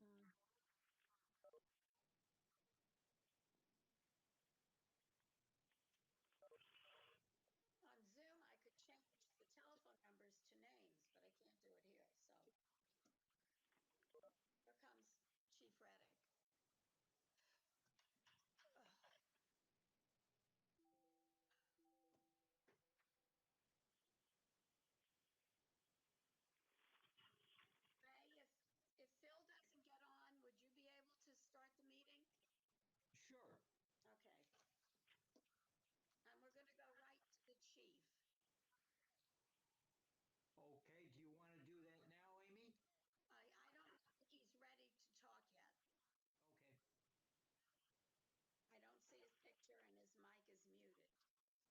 On Zoom, I could change the telephone numbers to names, but I can't do it here. So here comes Chief Reddick. Ray, if Phil doesn't get on, would you be able to start the meeting? Sure. Okay. And we're going to go right to the chief. Okay, do you want to do that now, Amy? I don't think he's ready to talk yet. Okay. I don't see his picture and his mic is muted. And I see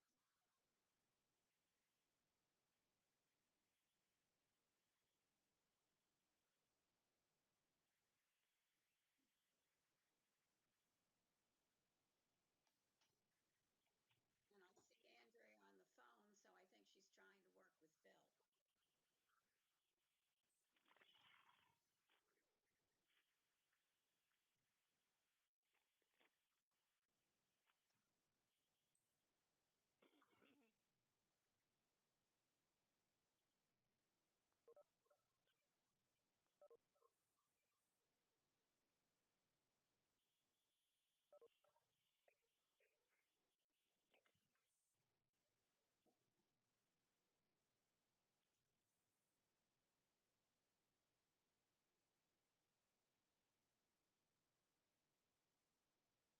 Andrea on the phone, so I think she's trying to work with Phil. Bob, you know you're showing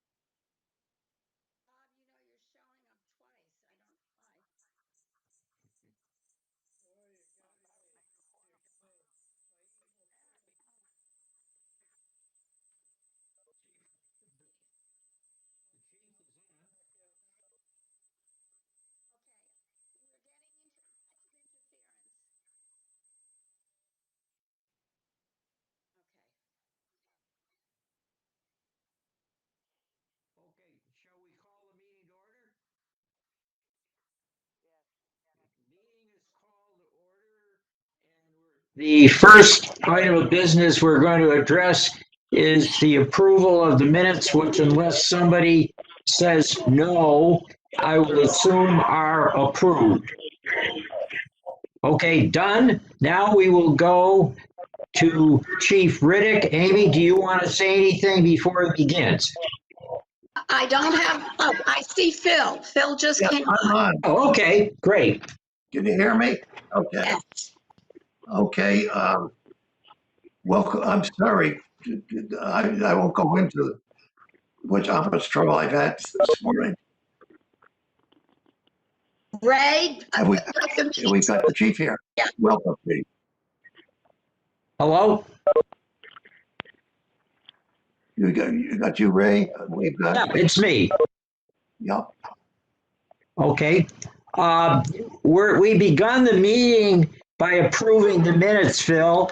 up twice. I don't know why. The chief is on. Okay, we're getting into passive interference. Okay. Okay, shall we call the meeting to order? Meeting is called to order, and the first item of business we're going to address is the approval of the minutes, which unless somebody says no, I will assume are approved. Okay, done. Now we will go to Chief Riddick. Amy, do you want to say anything before it begins? I don't have, oh, I see Phil. Phil just Yeah, came I'm on. on. Oh, okay, great. Can you hear me? Okay, Yes. okay, welcome, I'm sorry. I won't go into how much trouble I've had this morning. Ray, And we've got the chief here. Yeah. Welcome, chief. Hello? You got you, Ray? We've Yeah, got, it's me. yep, Okay. We begun the meeting by approving the minutes, Phil.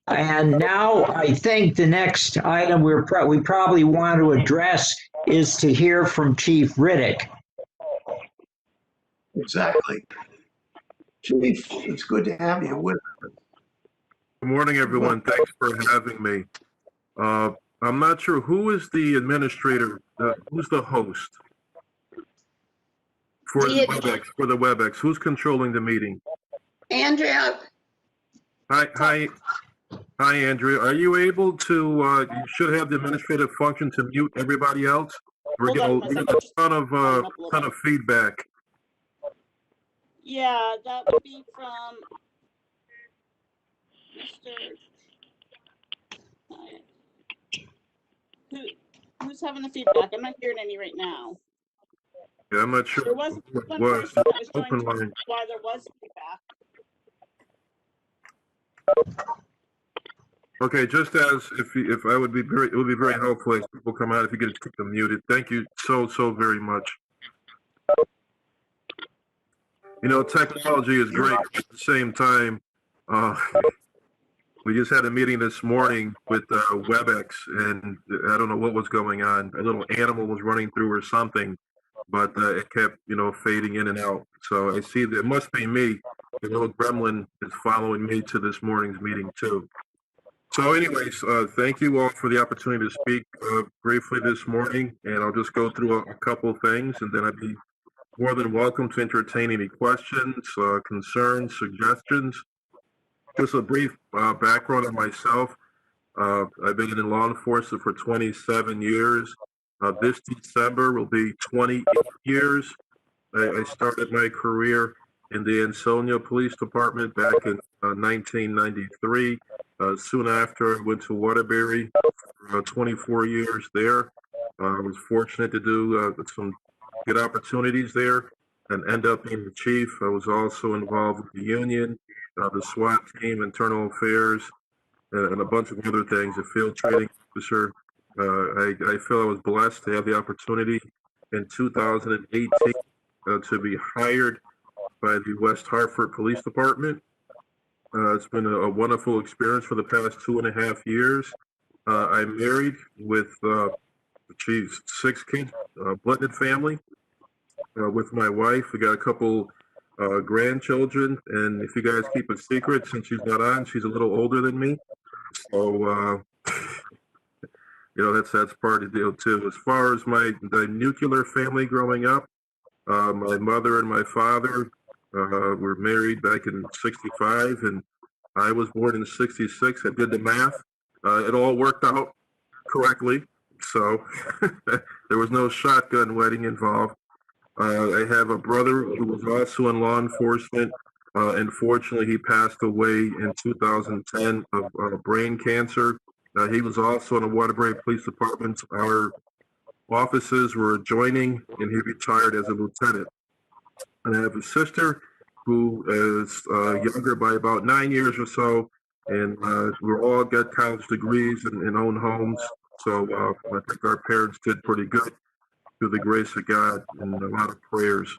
And now I think the next item we probably want to address is to hear from Chief Riddick. exactly. Chief, it's good to have you with us. Good morning, everyone. Thanks for having me. I'm not sure who is the administrator, who's the host for the WebEx? Who's controlling the meeting? Andrea, Hi, Andrea. Are you able to? You should have the administrative function to mute everybody else. We're getting a ton of feedback. Yeah, that would be from Mr. Who's having the feedback? I'm not hearing any right now. Yeah, I'm not sure There was who it one was. person that was trying Open to line. why there was feedback. Okay, just as if I would be very, it would be very helpful if people come out if you could just keep them muted. Thank you so very much. You know, technology is great. At the same time, we just had a meeting this morning with WebEx, and I don't know what was going on. A little animal was running through or something, but it kept, fading in and out. So I see that it must be me. The little gremlin is following me to this morning's meeting too. So anyways, thank you all for the opportunity to speak briefly this morning, and I'll just go through a couple of things, and then I'd be more than welcome to entertain any questions, concerns, suggestions. Just a brief background on myself. I've been in law enforcement for 27 years. This December will be 28 years. I started my career in the Ansonia Police Department back in 1993. Soon after, I went to Waterbury for 24 years there. I was fortunate to do some good opportunities there and end up being the chief. I was also involved with the union, the SWAT team, internal affairs, and a bunch of other things, a field training officer. I feel I was blessed to have the opportunity in 2018 to be hired by the West Hartford Police Department. It's been a wonderful experience for the past 2.5 years. I'm married with, 6 kids, blended family. With my wife, we got a couple grandchildren, and if you guys keep a secret, since she's not on, she's a little older than me. So, that's part of the deal too. As far as the nuclear family growing up, my mother and my father were married back in '65, and I was born in '66. I did the math. It all worked out correctly, so there was no shotgun wedding involved. I have a brother who was also in law enforcement. Unfortunately, he passed away in 2010 of brain cancer. He was also in the Waterbury Police Department. Our offices were adjoining, and he retired as a lieutenant. And I have a sister who is younger by about 9 years or so, and we're all got college degrees and own homes. So I think our parents did pretty good through the grace of God and a lot of prayers.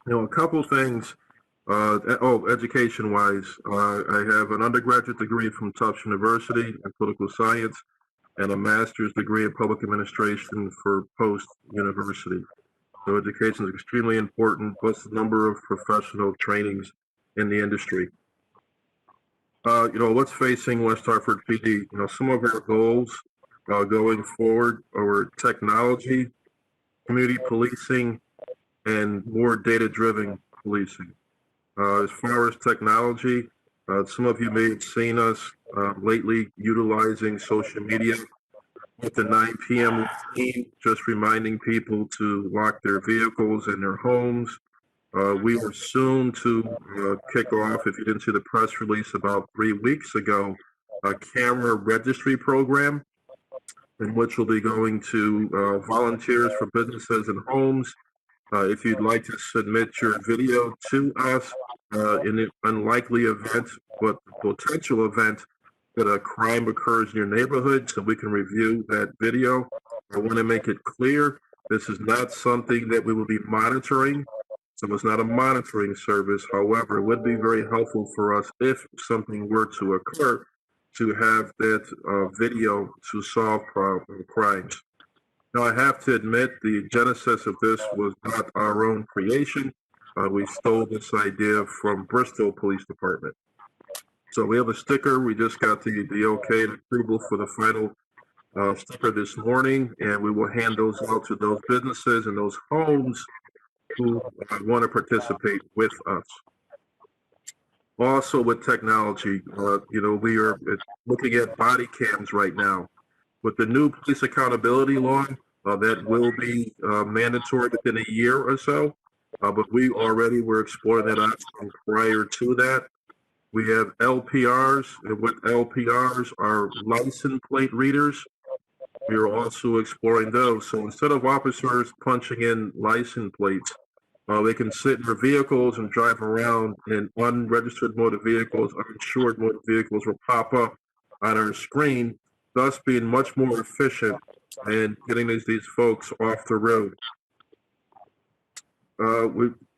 A couple things. Education-wise, I have an undergraduate degree from Tufts University in political science and a master's degree in public administration for post-university. So education is extremely important, plus the number of professional trainings in the industry. What's facing West Hartford PD? Some of our goals going forward are technology, community policing, and more data-driven policing. As far as technology, some of you may have seen us lately utilizing social media with the 9 p.m. routine, just reminding people to lock their vehicles in their homes. We were soon to kick off, if you didn't see the press release about 3 weeks ago, a camera registry program in which we'll be going to volunteers for businesses and homes. If you'd like to submit your video to us in an unlikely event, but potential event that a crime occurs in your neighborhood, so we can review that video. I want to make it clear, this is not something that we will be monitoring. So it's not a monitoring service. However, it would be very helpful for us if something were to occur to have that video to solve crimes. Now, I have to admit, the genesis of this was not our own creation. We stole this idea from Bristol Police Department. So we have a sticker. We just got the okay and approval for the final sticker this morning, and we will hand those out to those businesses and those homes who want to participate with us. Also with technology, we are looking at body cams right now. With the new police accountability law, that will be mandatory within a year or so, but we already were exploring that option prior to that. We have LPRs, and with LPRs are license plate readers. We are also exploring those. So instead of officers punching in license plates, they can sit in their vehicles and drive around, and unregistered motor vehicles, uninsured motor vehicles will pop up on our screen, thus being much more efficient and getting these folks off the road.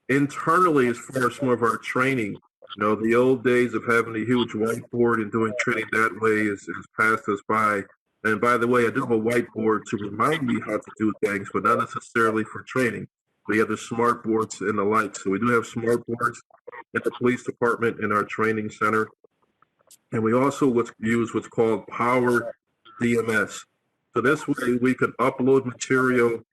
Internally, as far as some of our training, the old days of having a huge whiteboard and doing training that way is passed us by. And by the way, I do have a whiteboard to remind me how to do things, but not necessarily for training. We have the smart boards and the like. So we do have smart boards at the police department in our training center. And we also use what's called Power DMS. So this way we can upload material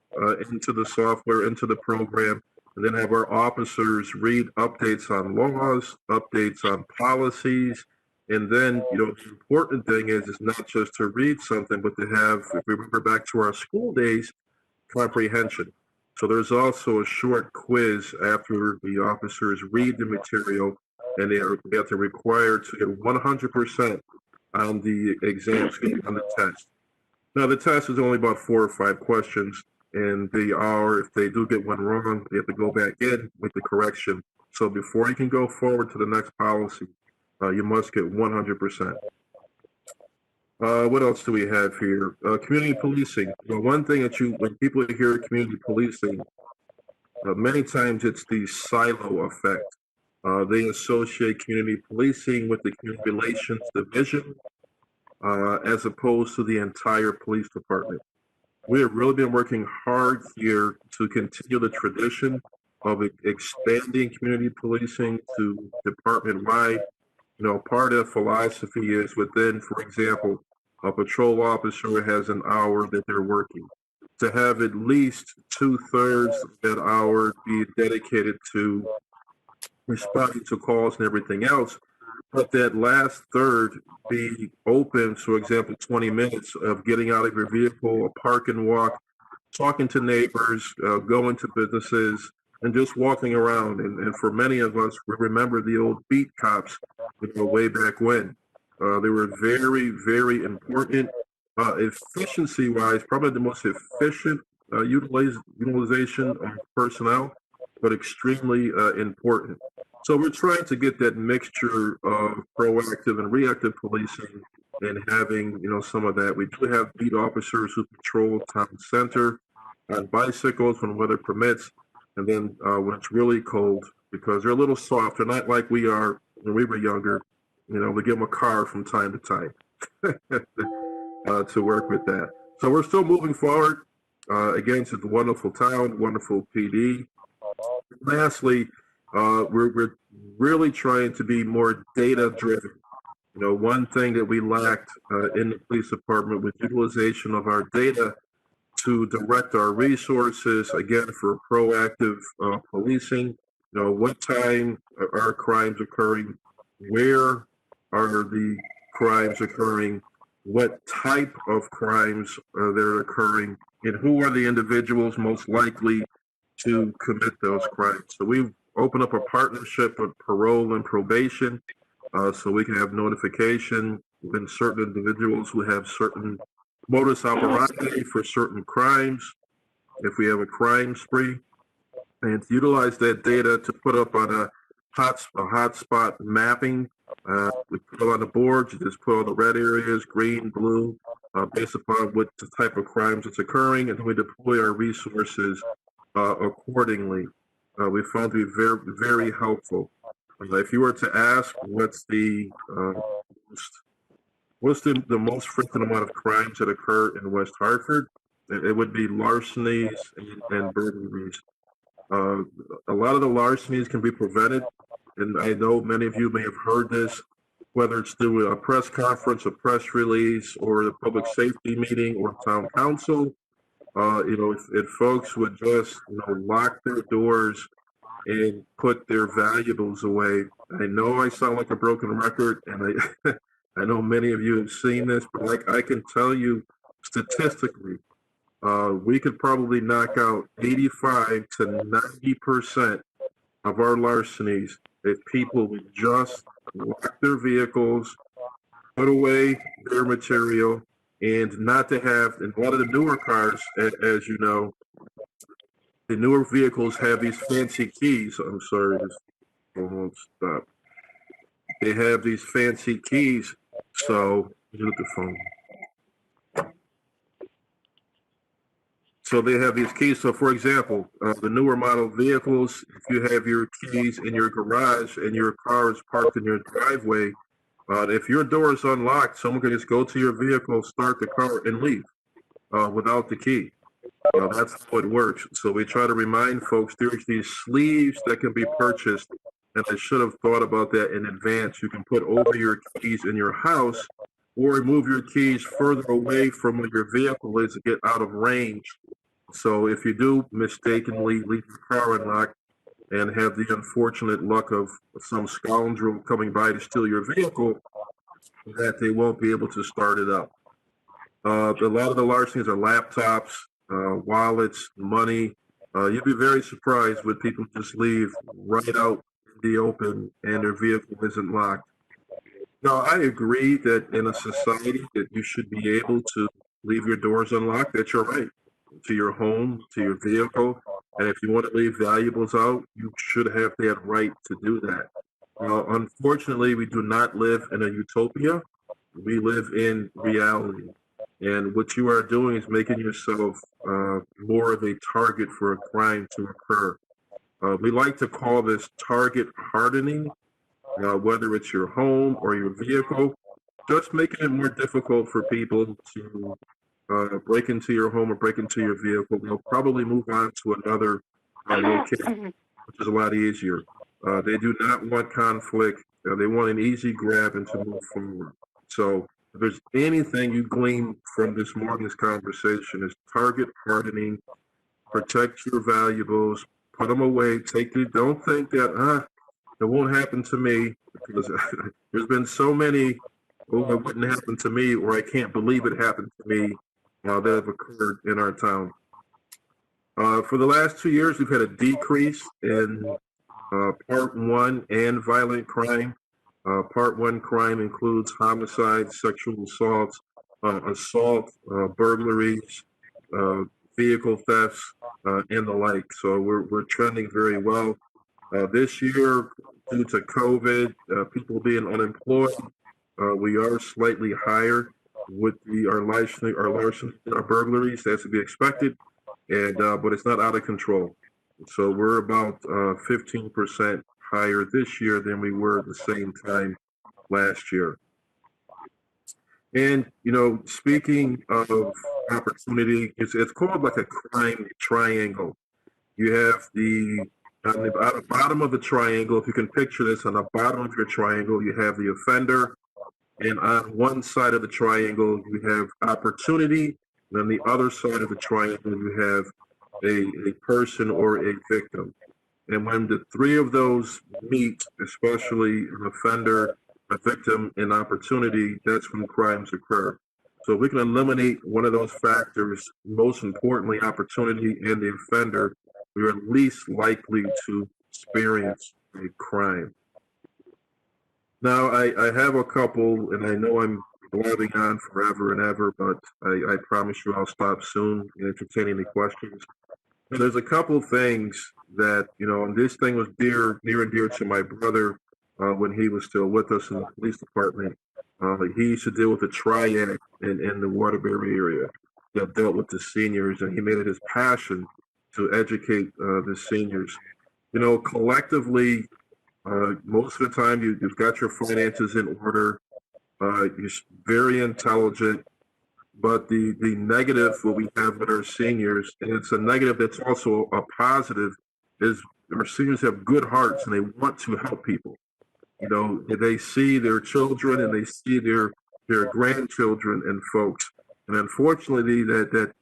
into the software, into the program, and then have our officers read updates on laws, updates on policies. And then, you know, the important thing is not just to read something, but to have, if we remember back to our school days, comprehension. So there's also a short quiz after the officers read the material, and they have to require to get 100% on the exam, on the test. Now the test is only about 4 or 5 questions, and they are, if they do get one wrong, they have to go back in with the correction. So before you can go forward to the next policy, you must get 100%. What else do we have here? Community policing. Well, one thing that when people hear community policing, many times it's the silo effect. They associate community policing with the community relations division, as opposed to the entire police department. We have really been working hard here to continue the tradition of expanding community policing to department-wide. You know, part of the philosophy is within, for example, a patrol officer has an hour that they're working. To have at least 2/3 of that hour be dedicated to responding to calls and everything else, but that last third be open, for example, 20 minutes of getting out of your vehicle, a park and walk, talking to neighbors, going to businesses, and just walking around. And for many of us, we remember the old beat cops, you know, way back when. They were very, very important. Efficiency-wise, probably the most efficient utilization of personnel, but extremely important. So we're trying to get that mixture of proactive and reactive policing and having, you know, some of that. We do have beat officers who patrol town center on bicycles when weather permits, and then when it's really cold, because they're a little soft. They're not like we are when we were younger. You know, we give them a car from time to time to work with that. So we're still moving forward. Again, it's a wonderful town, wonderful PD. Lastly, we're really trying to be more data driven. You know, one thing that we lacked in the police department was utilization of our data to direct our resources, again, for proactive policing. You know, what time are crimes occurring? Where are the crimes occurring? What type of crimes are there occurring? And who are the individuals most likely to commit those crimes? So we've opened up a partnership with parole and probation, so we can have notification when certain individuals who have certain modus operandi for certain crimes, if we have a crime spree, and to utilize that data to put up on a hotspot mapping. We put it on the board. You just put all the red areas, green, blue, based upon what the type of crimes that's occurring, and then we deploy our resources accordingly. We found to be very, very helpful. If you were to ask what's the most frequent amount of crimes that occur in West Hartford, it would be larcenies and burglaries. A lot of the larcenies can be prevented, and I know many of you may have heard this, whether it's through a press conference, a press release, or a public safety meeting, or town council. You know, if folks would just, you know, lock their doors and put their valuables away. I know I sound like a broken record, and I know many of you have seen this, but like I can tell you statistically, we could probably knock out 85 to 90% of our larcenies if people would just lock their vehicles, put away their material, and not to have, in a lot of the newer cars, as you know, the newer vehicles have these fancy keys. I'm sorry, this won't stop. They have these fancy keys, so look at the phone. So they have these keys. So, for example, the newer model vehicles, if you have your keys in your garage and your car is parked in your driveway, if your door is unlocked, someone can just go to your vehicle, start the car, and leave without the key. That's how it works. So we try to remind folks there's these sleeves that can be purchased and I should have thought about that in advance. You can put over your keys in your house or move your keys further away from where your vehicle is to get out of range. So if you do mistakenly leave your car unlocked and have the unfortunate luck of some scoundrel coming by to steal your vehicle, that they won't be able to start it up. A lot of the large things are laptops, wallets, money. You'd be very surprised when people just leave right out in the open and their vehicle isn't locked. Now, I agree that in a society that you should be able to leave your doors unlocked. That's your right to your home, to your vehicle. And if you want to leave valuables out, you should have that right to do that. Unfortunately, we do not live in a utopia. We live in reality. And what you are doing is making yourself more of a target for a crime to occur. We like to call this target hardening, whether it's your home or your vehicle, just making it more difficult for people to break into your home or break into your vehicle. They'll probably move on to another location, which is a lot easier. They do not want conflict. They want an easy grab and to move forward. So if there's anything you glean from this morning's conversation is target hardening, protect your valuables, put them away, don't think that, it won't happen to me, because there's been so many, oh, it wouldn't happen to me, or I can't believe it happened to me, that have occurred in our town. For the last 2 years, we've had a decrease in Part 1 and violent crime. Part 1 crime includes homicide, sexual assault, burglaries, vehicle thefts, and the like. So we're trending very well. This year, due to COVID, people being unemployed, we are slightly higher with our larceny, our burglaries. That's to be expected, and but it's not out of control. So we're about 15% higher this year than we were at the same time last year. And speaking of opportunity, it's called like a crime triangle. You have on the bottom of the triangle, if you can picture this, on the bottom of your triangle, you have the offender, and on one side of the triangle, you have opportunity, and on the other side of the triangle, you have a person or a victim. And when the three of those meet, especially an offender, a victim, and opportunity, that's when crimes occur. So if we can eliminate one of those factors, most importantly, opportunity and the offender, we are least likely to experience a crime. Now, I have a couple, and I know I'm blabbing on forever and ever, but I promise you I'll stop soon and entertain any questions. And there's a couple things that, and this thing was near and dear to my brother when he was still with us in the police department. He used to deal with the triad in the Waterbury area that dealt with the seniors, and he made it his passion to educate the seniors. Collectively, most of the time you've got your finances in order. You're very intelligent, but the negative what we have with our seniors, and it's a negative that's also a positive, is our seniors have good hearts and they want to help people. They see their children and they see their grandchildren and folks, and unfortunately that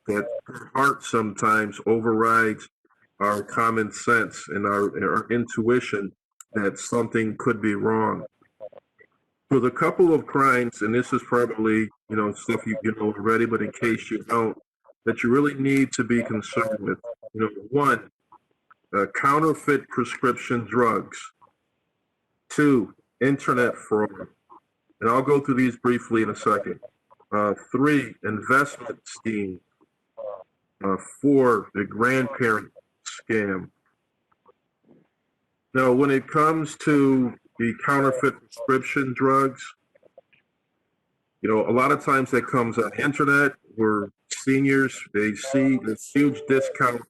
heart sometimes overrides our common sense and our intuition that something could be wrong. With a couple of crimes, and this is probably stuff you know already, but in case you don't, that you really need to be concerned with. One, counterfeit prescription drugs. Two, internet fraud, and I'll go through these briefly in a second. Three, investment scheme. Four, the grandparent scam. Now, when it comes to the counterfeit prescription drugs, a lot of times that comes on the internet where seniors, they see this huge discount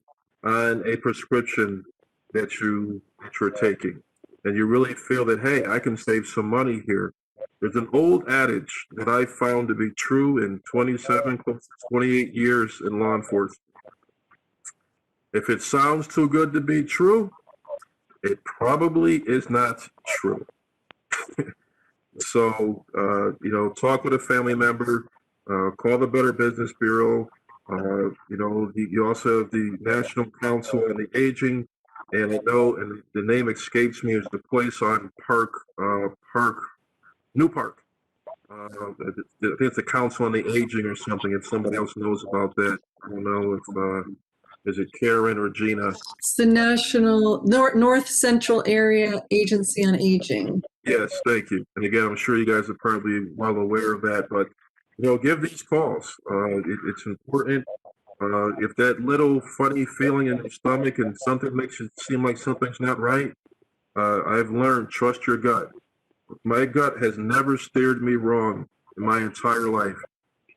on a prescription that you're taking. And you really feel that, hey, I can save some money here. There's an old adage that I found to be true in 27, close to 28 years in law enforcement. If it sounds too good to be true, It probably is not true. So, talk with a family member, call the Better Business Bureau. You also have the National Council on the Aging, and I know, and the name escapes me, is the place on New Park. I think it's the Council on the Aging or something. If somebody else knows about that, I don't know if is it Karen or Gina? It's the National North Central Area Agency on Aging. Yes, thank you. And again, I'm sure you guys are probably well aware of that, but give these calls. It's important. If that little funny feeling in your stomach and something makes it seem like something's not right, I've learned trust your gut. My gut has never steered me wrong in my entire life.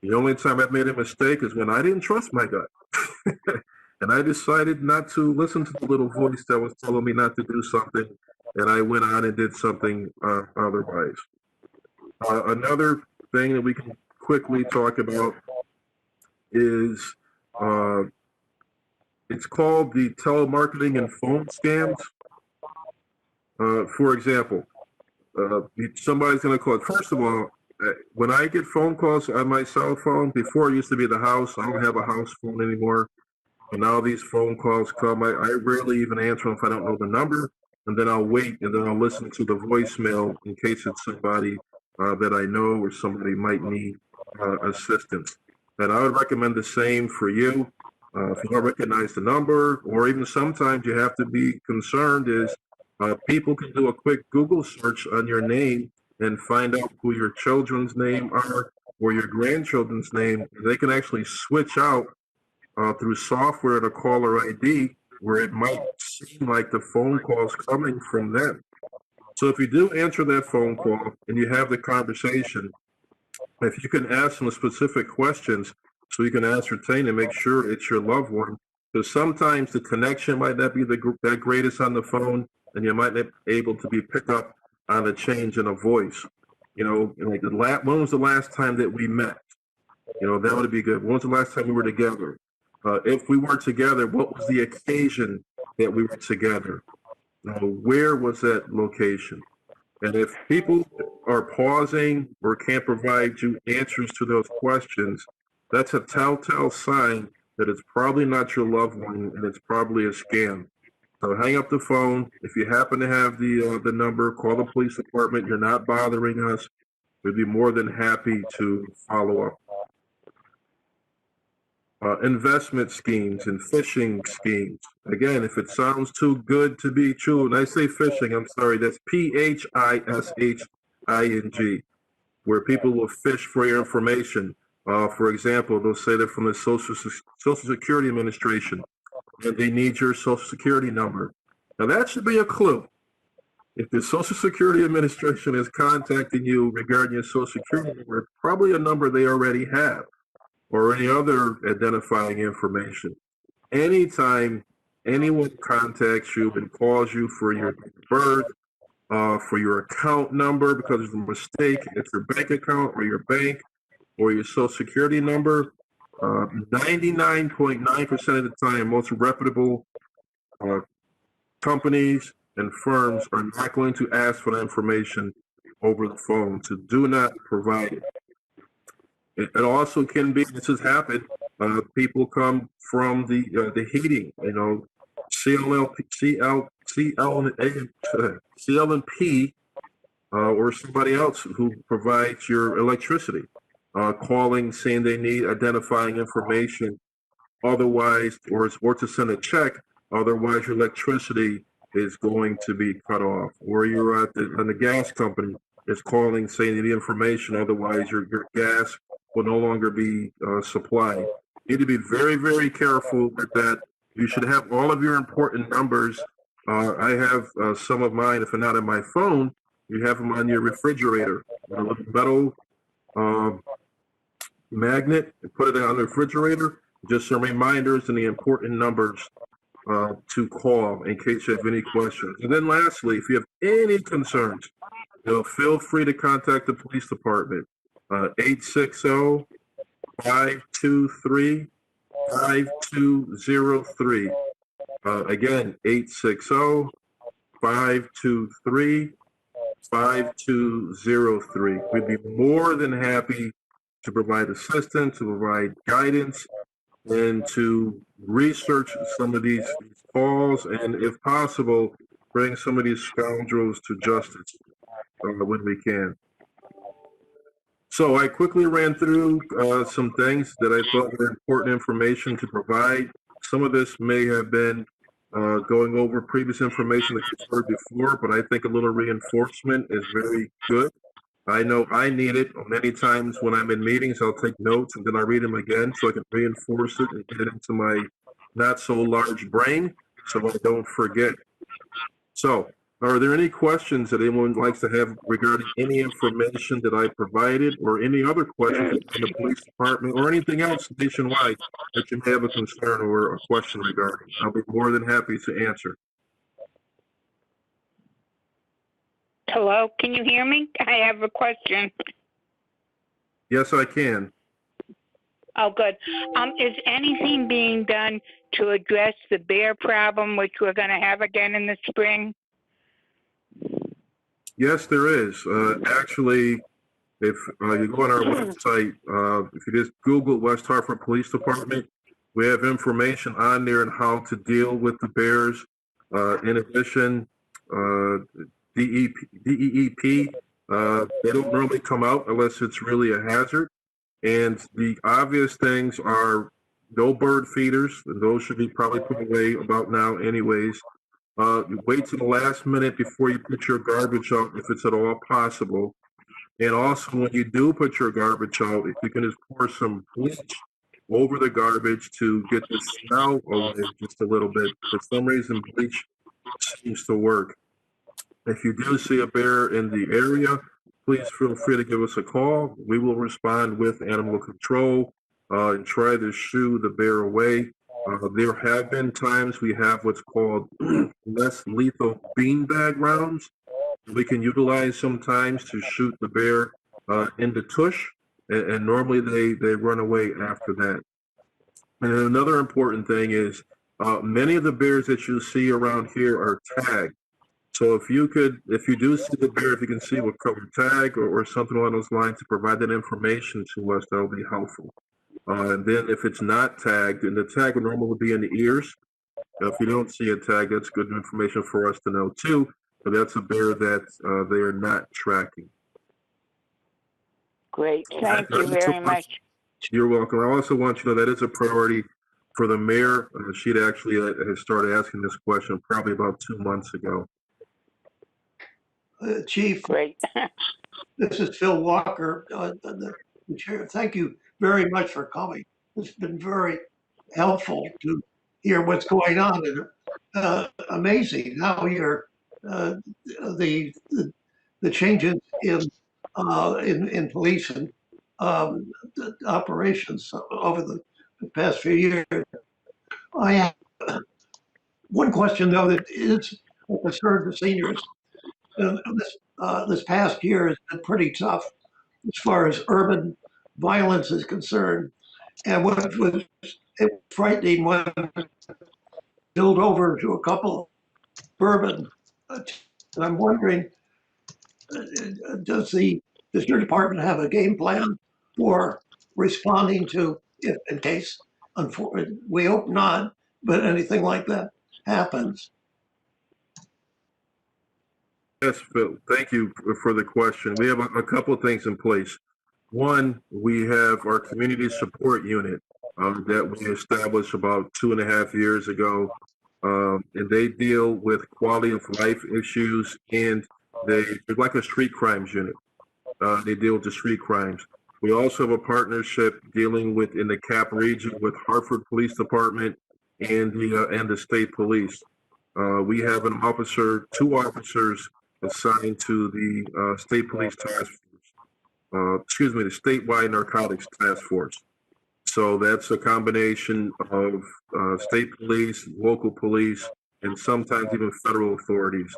The only time I've made a mistake is when I didn't trust my gut. And I decided not to listen to the little voice that was telling me not to do something, and I went on and did something otherwise. Another thing that we can quickly talk about is it's called the telemarketing and phone scams. For example, somebody's going to call. First of all, when I get phone calls on my cell phone, before it used to be the house, I don't have a house phone anymore. And now these phone calls come. I rarely even answer them if I don't know the number, and then I'll wait and then I'll listen to the voicemail in case it's somebody that I know or somebody might need assistance. And I would recommend the same for you. If you don't recognize the number, or even sometimes you have to be concerned, is people can do a quick Google search on your name and find out who your children's name are or your grandchildren's name. They can actually switch out through software to caller ID where it might seem like the phone call's coming from them. So if you do answer that phone call and you have the conversation, if you can ask them specific questions so you can ascertain and make sure it's your loved one, because sometimes the connection might not be that greatest on the phone, and you might not be able to be picked up on a change in a voice. Like when was the last time that we met? That would be good. When was the last time we were together? If we were together, what was the occasion that we were together? Where was that location? And if people are pausing or can't provide you answers to those questions, that's a telltale sign that it's probably not your loved one and it's probably a scam. So hang up the phone. If you happen to have the number, call the police department. You're not bothering us. We'd be more than happy to follow up. Investment schemes and phishing schemes. Again, if it sounds too good to be true, and I say phishing, I'm sorry, that's phishing, where people will fish for your information. For example, they'll say they're from the Social Security Administration, and they need your Social Security number. Now, that should be a clue. If the Social Security Administration is contacting you regarding your Social Security number, it's probably a number they already have, or any other identifying information. Anytime anyone contacts you and calls you for your birth, for your account number because of a mistake, it's your bank account or your bank or your Social Security number, 99.9% of the time, most reputable companies and firms are not going to ask for that information over the phone. So do not provide it. It also can be, this has happened, people come from the heating, CL&P, or somebody else who provides your electricity, calling saying they need identifying information, otherwise, or to send a check, otherwise your electricity is going to be cut off, or you're on the gas company is calling saying they need information, otherwise your gas will no longer be supplied. You need to be very, very careful with that. You should have all of your important numbers. I have some of mine, if they're not on my phone, you have them on your refrigerator, a little metal magnet, and put it on the refrigerator, just some reminders and the important numbers to call in case you have any questions. And then lastly, if you have any concerns, feel free to contact the police department. 860-523-5203. Again, 523-5203. We'd be more than happy to provide assistance, to provide guidance, and to research some of these calls, and if possible, bring some of these scoundrels to justice when we can. So I quickly ran through some things that I thought were important information to provide. Some of this may have been going over previous information that you've heard before, but I think a little reinforcement is very good. I know I need it. Many times when I'm in meetings, I'll take notes and then I read them again so I can reinforce it and get it into my not so large brain so I don't forget. So, are there any questions that anyone likes to have regarding any information that I provided, or any other questions in the police department, or anything else nationwide that you may have a concern or a question regarding? I'll be more than happy to answer. Hello, can you hear me? I have a question. Yes, I can. Oh, good. Is anything being done to address the bear problem, which we're going to have again in the spring? Yes, there is. Actually, if you go on our website, if you just Google West Hartford Police Department, we have information on there on how to deal with the bears. In addition, DEEP, they don't normally come out unless it's really a hazard. And the obvious things are no bird feeders, and those should be probably put away about now anyways. You wait to the last minute before you put your garbage out if it's at all possible. And also when you do put your garbage out, if you can just pour some bleach over the garbage to get the smell away just a little bit. For some reason, bleach seems to work. If you do see a bear in the area, please feel free to give us a call. We will respond with animal control and try to shoo the bear away. There have been times we have what's called less lethal beanbag rounds. We can utilize sometimes to shoot the bear in the tush, and normally they run away after that. And another important thing is many of the bears that you see around here are tagged. So if you do see the bear, if you can see what color tag or something along those lines to provide that information to us, that'll be helpful. And then if it's not tagged, and the tag would normally be in the ears. If you don't see a tag, that's good information for us to know too. But that's a bear that they are not tracking. Great, thank you very much. You're welcome. I also want you to know that is a priority for the mayor. She'd actually has started asking this question probably about 2 months ago. Chief, Great. this is Phil Walker, the chair. Thank you very much for coming. It's been very helpful to hear what's going on, and amazing how you're the changes in police and operations over the past few years. I have one question though that is a concern to seniors. This past year has been pretty tough as far as urban violence is concerned. And what was frightening when spilled over to a couple bourbon. And I'm wondering, does the district department have a game plan for responding to, if in case, we hope not, but anything like that happens? Yes, Phil, thank you for the question. We have a couple of things in place. One, we have our community support unit that we established about 2.5 years ago. And they deal with quality of life issues, and they're like a street crimes unit. They deal with the street crimes. We also have a partnership dealing with in the Cap region with Hartford Police Department and the state police. We have an officer, 2 officers assigned to the state police task force. The statewide narcotics task force. So that's a combination of state police, local police, and sometimes even federal authorities.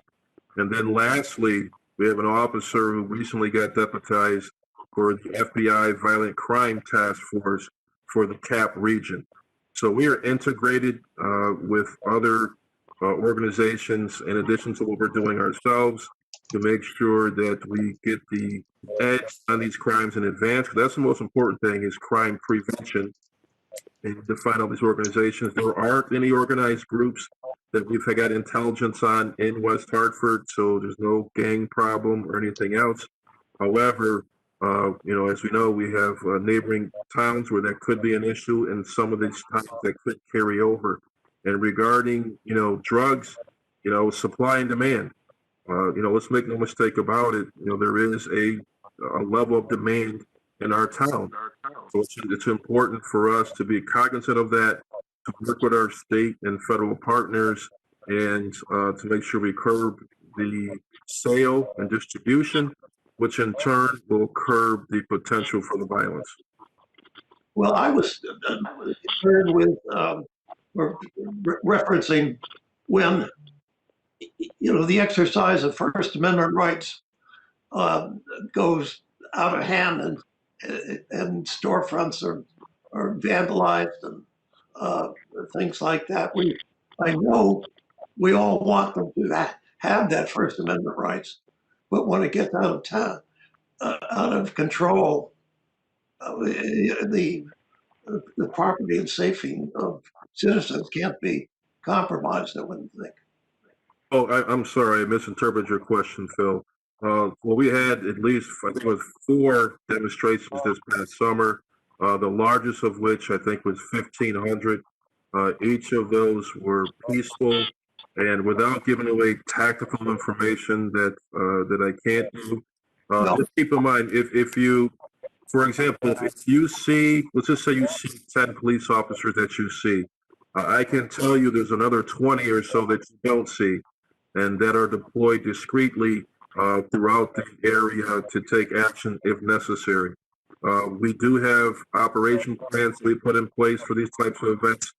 And then lastly, we have an officer who recently got deputized for the FBI Violent Crime Task Force for the Cap region. So we are integrated with other organizations in addition to what we're doing ourselves to make sure that we get the edge on these crimes in advance. That's the most important thing, is crime prevention. And to find out these organizations, there aren't any organized groups that we've got intelligence on in West Hartford, so there's no gang problem or anything else. However, as we know, we have neighboring towns where that could be an issue, and some of these towns that could carry over. And regarding, drugs, supply and demand. Let's make no mistake about it. There is a level of demand in our town. So it's important for us to be cognizant of that, to work with our state and federal partners, and to make sure we curb the sale and distribution, which in turn will curb the potential for the violence. Well, I was concerned with referencing when, the exercise of First Amendment rights goes out of hand, and storefronts are vandalized and things like that. I know we all want them to have that First Amendment rights, but when it gets out of control, the property and safety of citizens can't be compromised, I wouldn't think. Oh, I'm sorry, I misinterpreted your question, Phil. Well, we had at least, I think it was 4 demonstrations this past summer, the largest of which I think was 1,500. Each of those were peaceful, and without giving away tactical information that I can't do. No. Just keep in mind, if you, for example, if you see, let's just say you see 10 police officers that you see, I can tell you there's another 20 or so that you don't see, and that are deployed discreetly throughout the area to take action if necessary. We do have operation plans we put in place for these types of events.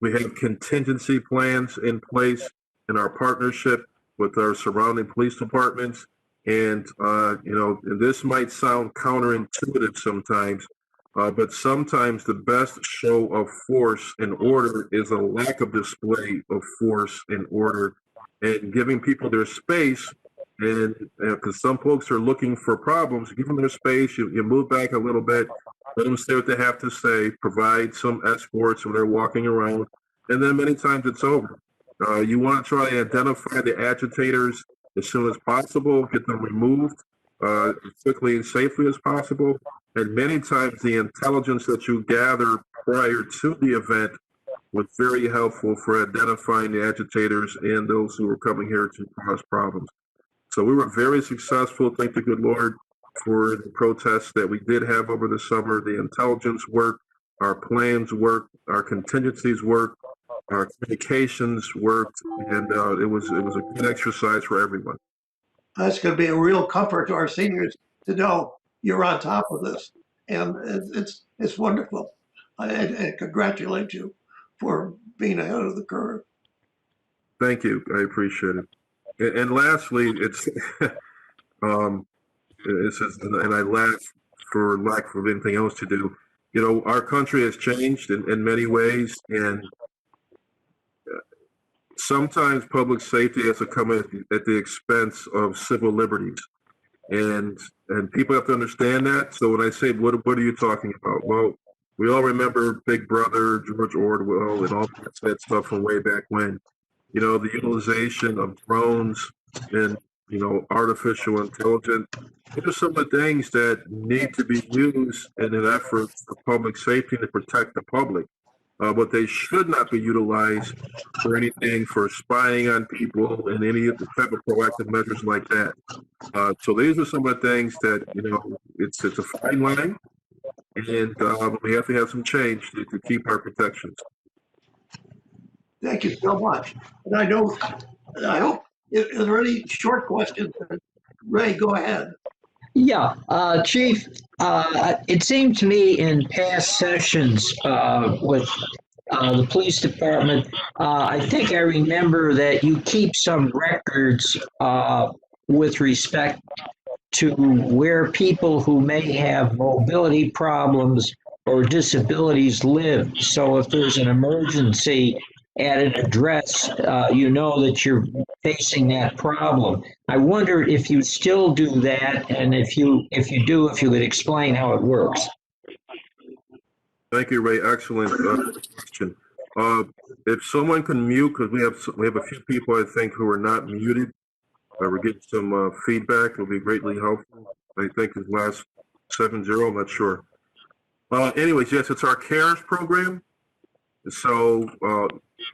We have contingency plans in place in our partnership with our surrounding police departments. And, and this might sound counterintuitive sometimes, but sometimes the best show of force and order is a lack of display of force and order, and giving people their space. And because some folks are looking for problems, give them their space. You move back a little bit, let them say what they have to say, provide some escorts when they're walking around, and then many times it's over. You want to try to identify the agitators as soon as possible, get them removed as quickly and safely as possible. And many times the intelligence that you gather prior to the event was very helpful for identifying the agitators and those who were coming here to cause problems. So we were very successful, thank the good Lord, for the protests that we did have over the summer. The intelligence worked, our plans worked, our contingencies worked, our communications worked, and it was a good exercise for everyone. That's going to be a real comfort to our seniors to know you're on top of this, and it's wonderful. I congratulate you for being ahead of the curve. Thank you, I appreciate it. And lastly, it's and I laugh for lack of anything else to do. Our country has changed in many ways, and sometimes public safety has to come at the expense of civil liberties, and people have to understand that. So when I say, what are you talking about? Well, we all remember Big Brother, George Orwell, and all that stuff from way back when. The utilization of drones and, artificial intelligence. These are some of the things that need to be used in an effort for public safety to protect the public. But they should not be utilized for anything for spying on people and any of the type of proactive measures like that. So these are some of the things that, it's a fine line, and we have to have some change to keep our protections. Thank you so much. And I hope, is there any short questions? Ray, go ahead. Yeah, Chief, it seemed to me in past sessions with the police department, I think I remember that you keep some records with respect to where people who may have mobility problems or disabilities live. So if there's an emergency at an address, you know that you're facing that problem. I wonder if you still do that, and if you do, if you could explain how it works. Thank you, Ray. Excellent question. If someone can mute, because we have a few people I think who are not muted. We're getting some feedback. It'll be greatly helpful. I think his last 70. I'm not sure. Anyways, yes, it's our CARES program. So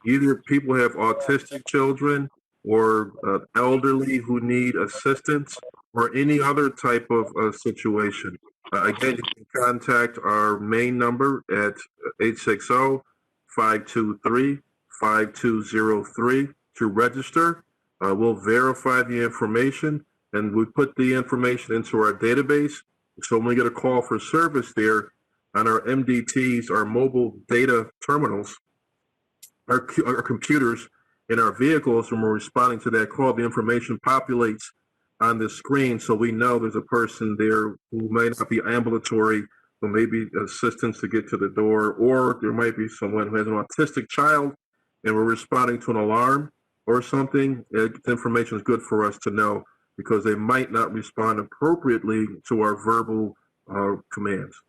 either people have autistic children or elderly who need assistance or any other type of situation. Again, you can contact our main number at 860-523-5203 to register. We'll verify the information and we put the information into our database. So when we get a call for service there, on our MDTs, our mobile data terminals, our computers in our vehicles, when we're responding to that call, the information populates on the screen so we know there's a person there who may not be ambulatory, who may be assistance to get to the door, or there might be someone who has an autistic child and we're responding to an alarm or something. The information is good for us to know because they might not respond appropriately to our verbal commands.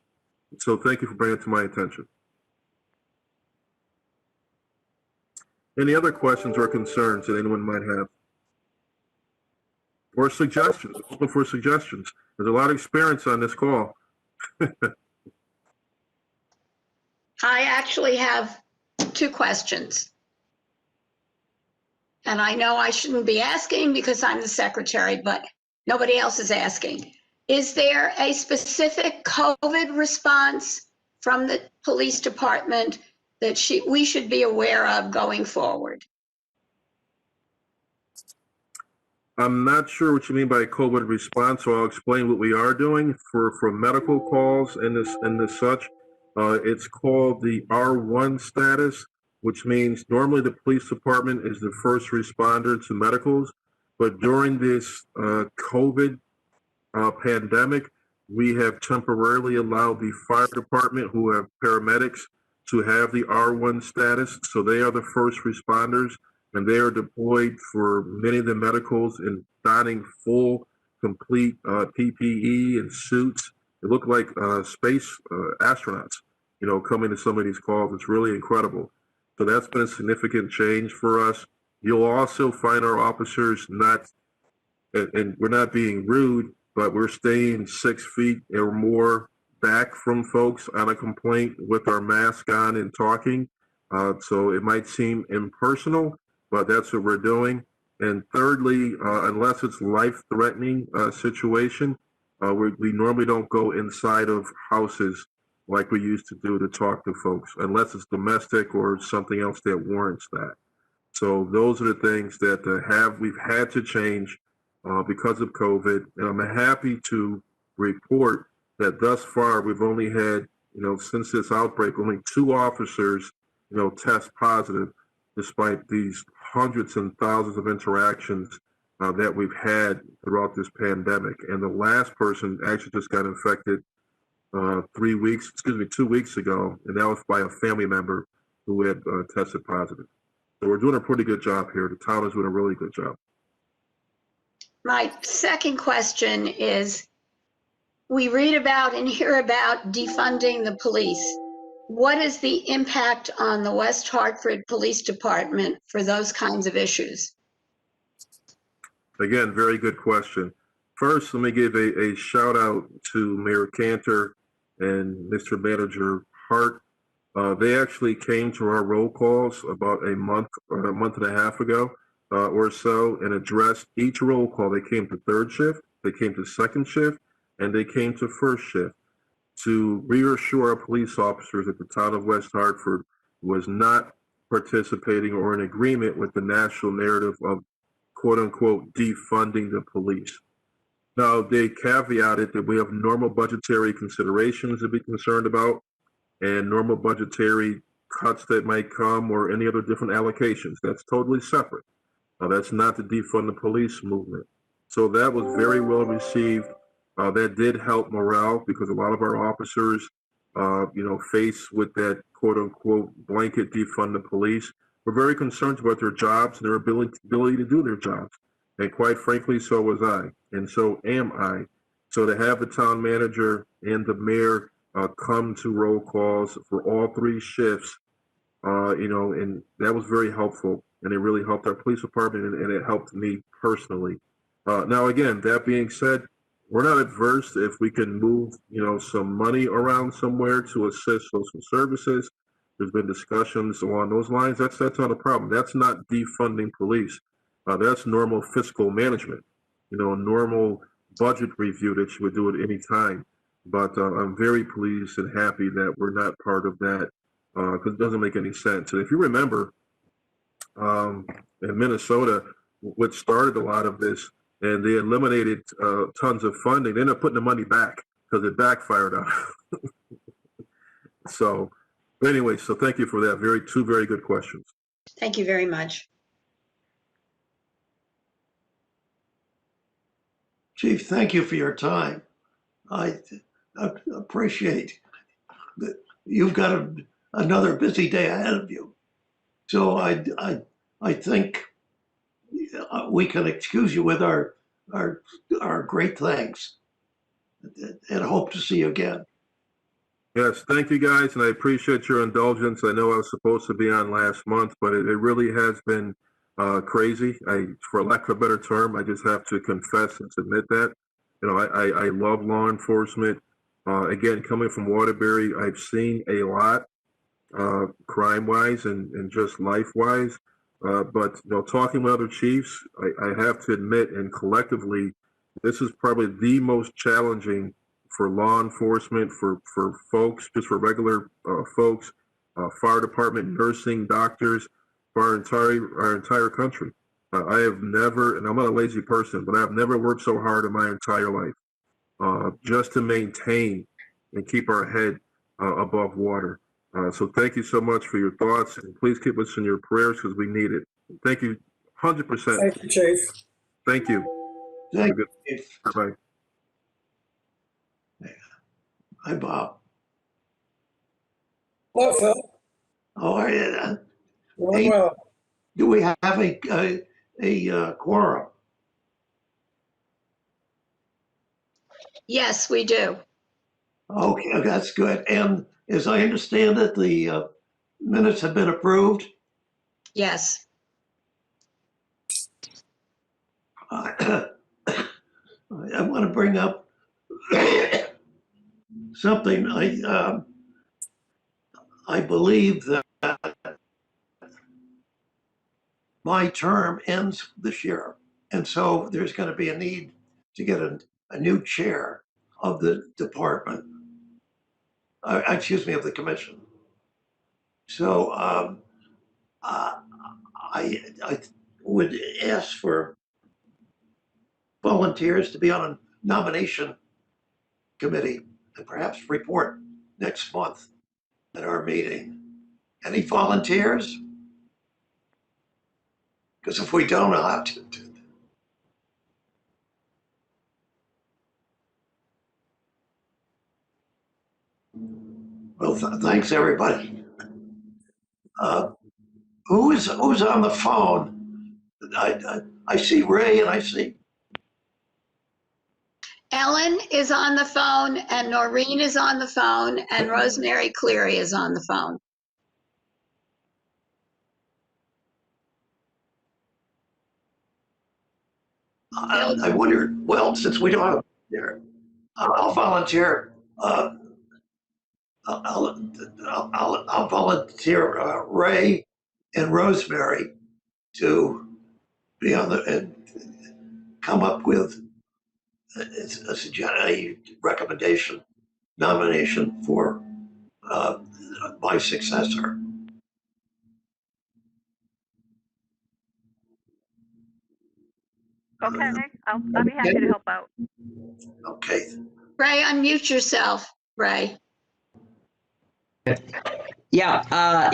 So thank you for bringing it to my attention. Any other questions or concerns that anyone might have? Or suggestions? Open for suggestions. There's a lot of experience on this call. I actually have two questions. And I know I shouldn't be asking because I'm the secretary, but nobody else is asking. Is there a specific COVID response from the police department that we should be aware of going forward? I'm not sure what you mean by COVID response, so I'll explain what we are doing for medical calls and this such. It's called the R1 status, which means normally the police department is the first responder to medicals, but during this COVID pandemic, we have temporarily allowed the fire department, who have paramedics, to have the R1 status. So they are the first responders, and they are deployed for many of the medicals in donning full, complete PPE and suits. They look like space astronauts, coming to some of these calls. It's really incredible. So that's been a significant change for us. You'll also find our officers not, and we're not being rude, but we're staying 6 feet or more back from folks on a complaint with our mask on and talking. So it might seem impersonal, but that's what we're doing. And thirdly, unless it's life-threatening situation, we normally don't go inside of houses like we used to do to talk to folks, unless it's domestic or something else that warrants that. So those are the things that we've had to change because of COVID. And I'm happy to report that thus far we've only had, since this outbreak, only 2 officers, test positive, despite these hundreds and thousands of interactions that we've had throughout this pandemic. And the last person actually just got infected 2 weeks ago, and that was by a family member who had tested positive. So we're doing a pretty good job here. The town is doing a really good job. My second question is, we read about and hear about defunding the police. What is the impact on the West Hartford Police Department for those kinds of issues? Again, very good question. First, let me give a shout out to Mayor Cantor and Mr. Manager Hart. They actually came to our roll calls about a month and a half ago or so and addressed each roll call. They came to third shift, they came to second shift, and they came to first shift to reassure our police officers that the town of West Hartford was not participating or in agreement with the national narrative of quote unquote defunding the police. Now, they caveated that we have normal budgetary considerations to be concerned about and normal budgetary cuts that might come or any other different allocations. That's totally separate. Now, that's not the defund the police movement. So that was very well received. That did help morale because a lot of our officers, faced with that quote unquote blanket defund the police, were very concerned about their jobs and their ability to do their jobs. And quite frankly, so was I, and so am I. So to have the town manager and the mayor come to roll calls for all 3 shifts, and that was very helpful, and it really helped our police department, and it helped me personally. Now, again, that being said, we're not adverse if we can move, some money around somewhere to assist social services. There's been discussions along those lines. That's not a problem. That's not defunding police. That's normal fiscal management, normal budget review that you would do at any time. But I'm very pleased and happy that we're not part of that because it doesn't make any sense. And if you remember, in Minnesota, what started a lot of this, and they eliminated tons of funding. They ended up putting the money back because it backfired on them. So anyway, so thank you for that. Two very good questions. Thank you very much. Chief, thank you for your time. I appreciate that you've got another busy day ahead of you. So I think we can excuse you with our great thanks and hope to see you again. Yes, thank you guys, and I appreciate your indulgence. I know I was supposed to be on last month, but it really has been crazy. For lack of a better term, I just have to confess and admit that. I love law enforcement. Again, coming from Waterbury, I've seen a lot crime-wise and just life-wise. But talking with other chiefs, I have to admit, and collectively, this is probably the most challenging for law enforcement, for folks, just for regular folks, fire department, nursing, doctors, for our entire country. I have never, and I'm not a lazy person, but I've never worked so hard in my entire life just to maintain and keep our head above water. So thank you so much for your thoughts, and please keep us in your prayers because we need it. Thank you, 100%. Thank you, Chief. Thank you. Thank you. Bye. Hi, Bob. Hello, Phil. How are you? Doing Hey. well. Do we have a quorum? Yes, we do. Okay, that's good. And as I understand it, the minutes have been approved. Yes. I want to bring up something. I believe that my term ends this year, and so there's going to be a need to get a new chair of the department. Excuse me, of the commission. So I would ask for volunteers to be on a nomination committee and perhaps report next month at our meeting. Any volunteers? Because if we don't, I'll have to do that. Well, thanks everybody. Who's on the phone? I see Ray and I see. Ellen is on the phone, and Noreen is on the phone, and Rosemary Cleary is on the phone. I wondered, well, since we don't have there, I'll volunteer. I'll volunteer Ray and Rosemary to be on and come up with a recommendation, nomination for my successor. Okay, I'll be happy to help out. Okay. Ray, unmute yourself, Ray. Yeah, I'll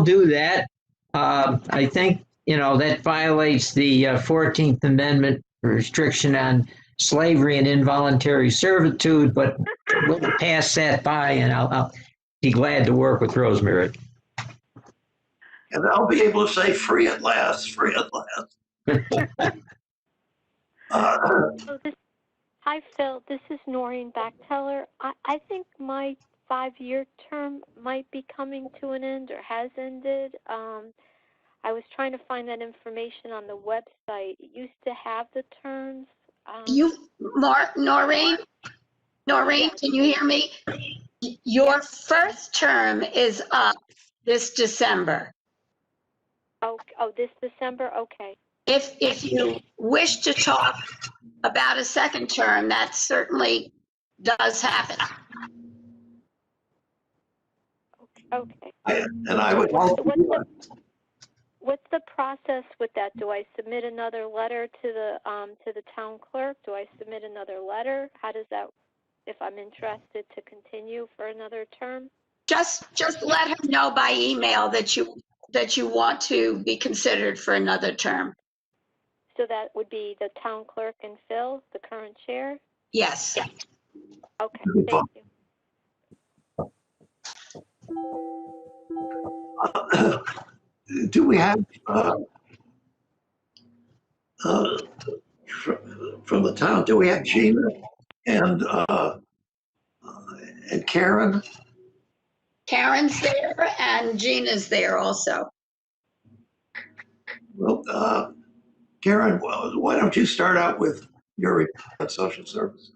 do that. I think, that violates the 14th Amendment restriction on slavery and involuntary servitude, but we'll pass that by, and I'll be glad to work with Rosemary. And I'll be able to say free at last, free at last. Hi, Phil. This is Noreen Bachteller. I think my 5-year term might be coming to an end or has ended. I was trying to find that information on the website. It used to have the terms. Noreen, can you hear me? Your first term is up this December. Oh, this December? Okay. If you wish to talk about a second term, that certainly does happen. Okay. What's the process with that? Do I submit another letter to the town clerk? Do I submit another letter? How does that, if I'm interested to continue for another term? Just let her know by email that you want to be considered for another term. So that would be the town clerk and Phil, the current chair? Yes. Okay, thank you. Do we have, from the town, do we have Gina and Karen? Karen's there and Gina's there also. Well, Karen, why don't you start out with your report on social services?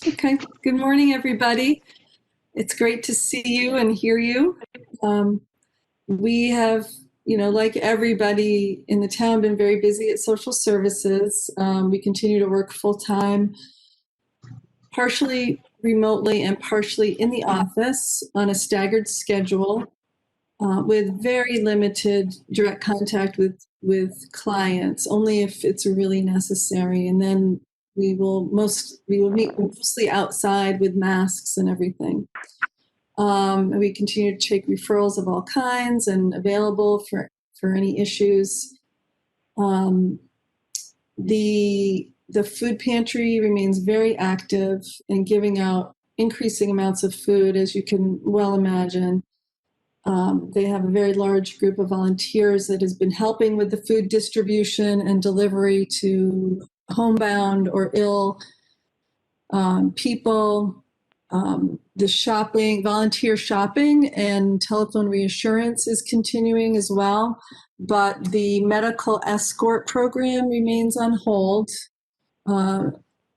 Okay. Good morning, everybody. It's great to see you and hear you. We have, like everybody in the town, been very busy at social services. We continue to work full time, partially remotely and partially in the office on a staggered schedule, with very limited direct contact with clients, only if it's really necessary. And then we will meet mostly outside with masks and everything. We continue to take referrals of all kinds and available for any issues. The food pantry remains very active in giving out increasing amounts of food, as you can well imagine. They have a very large group of volunteers that has been helping with the food distribution and delivery to homebound or ill people. The shopping, volunteer shopping and telephone reassurance is continuing as well, but the medical escort program remains on hold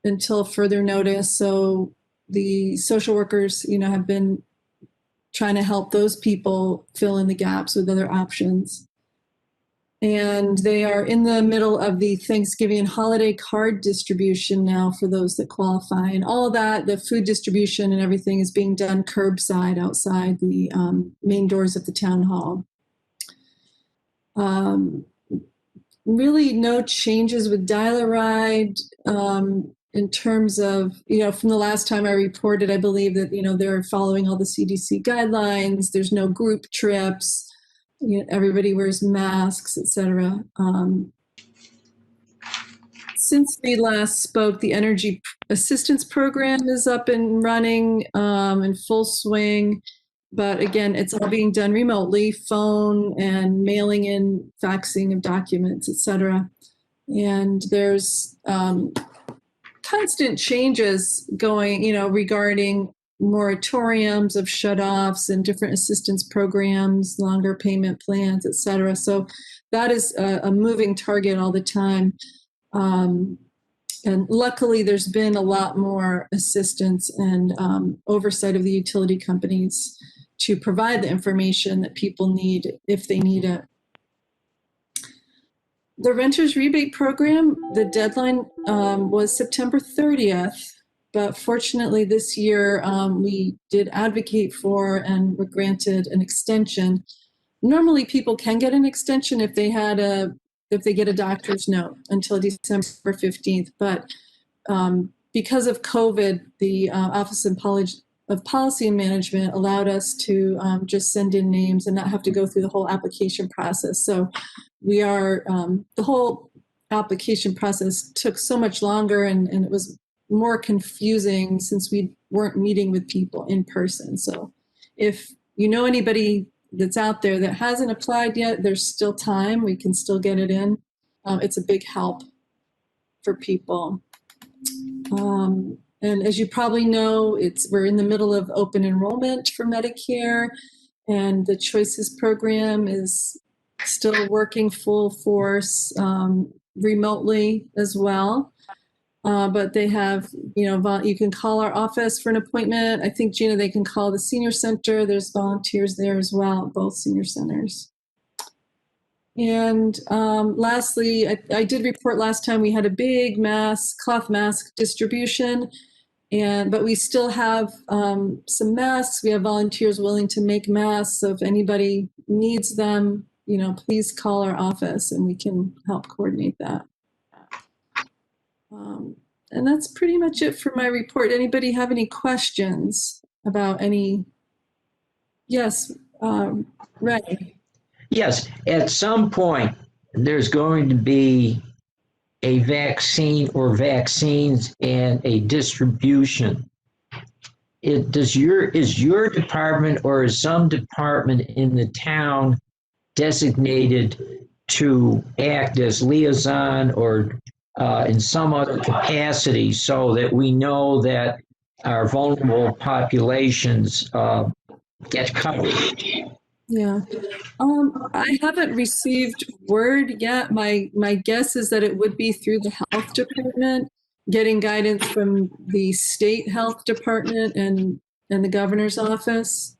until further notice. So the social workers, have been trying to help those people fill in the gaps with other options. And they are in the middle of the Thanksgiving holiday card distribution now for those that qualify. And all of that, the food distribution and everything is being done curbside outside the main doors of the town hall. Really no changes with Dial-A-Ride in terms of, from the last time I reported, I believe that, they're following all the CDC guidelines. There's no group trips. Everybody wears masks, etc. Since we last spoke, the Energy Assistance Program is up and running in full swing. But again, it's all being done remotely, phone and mailing in, faxing of documents, etc. And there's constant changes going, regarding moratoriums of shutoffs and different assistance programs, longer payment plans, et cetera. So that is a moving target all the time. And luckily, there's been a lot more assistance and oversight of the utility companies to provide the information that people need if they need it. The renters rebate program, the deadline was September 30th. But fortunately, this year, we did advocate for and were granted an extension. Normally, people can get an extension if they get a doctor's note until December 15th. But because of COVID, the Office of Policy and Management allowed us to just send in names and not have to go through the whole application process. So we are, the whole application process took so much longer and it was more confusing since we weren't meeting with people in person. So if you know anybody that's out there that hasn't applied yet, there's still time. We can still get it in. It's a big help for people. And as you probably know, we're in the middle of open enrollment for Medicare, and the Choices program is still working full force remotely as well. But they have, you can call our office for an appointment. I think, Gina, they can call the senior center. There's volunteers there as well at both senior centers. And lastly, I did report last time we had a big cloth mask distribution, but we still have some masks. We have volunteers willing to make masks. So if anybody needs them, please call our office and we can help coordinate that. And that's pretty much it for my report. Anybody have any questions about any? Yes, Ray. Yes, at some point, there's going to be a vaccine or vaccines and a distribution. Is your department or is some department in the town designated to act as liaison or in some other capacity so that we know that our vulnerable populations get covered? Yeah, I haven't received word yet. My guess is that it would be through the health department, getting guidance from the state health department and the governor's office.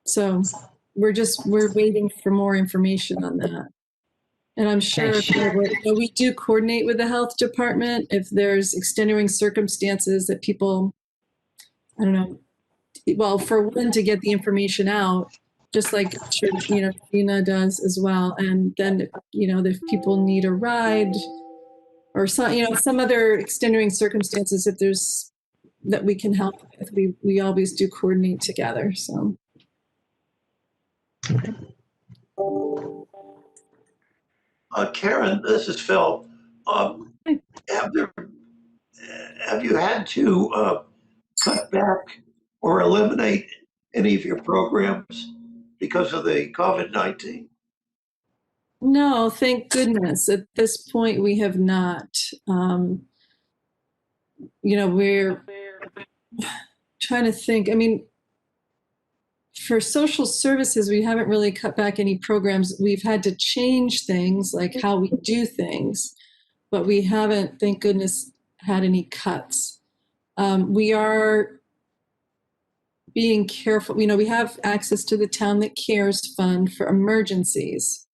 So we're waiting for more information on that. And I'm sure we do coordinate with the health department if there's extenuating circumstances that people, I don't know, well, for one, to get the information out, just like Gina does as well. And then, if people need a ride or some other extenuating circumstances, if there's that we can help with, we always do coordinate together. So. Karen, this is Phil. Have you had to cut back or eliminate any of your programs because of the COVID-19? No, thank goodness. At this point, we have not. We're trying to think. I mean, for social services, we haven't really cut back any programs. We've had to change things like how we do things, but we haven't, thank goodness, had any cuts. We are being careful. We have access to the Town That Cares Fund for emergencies,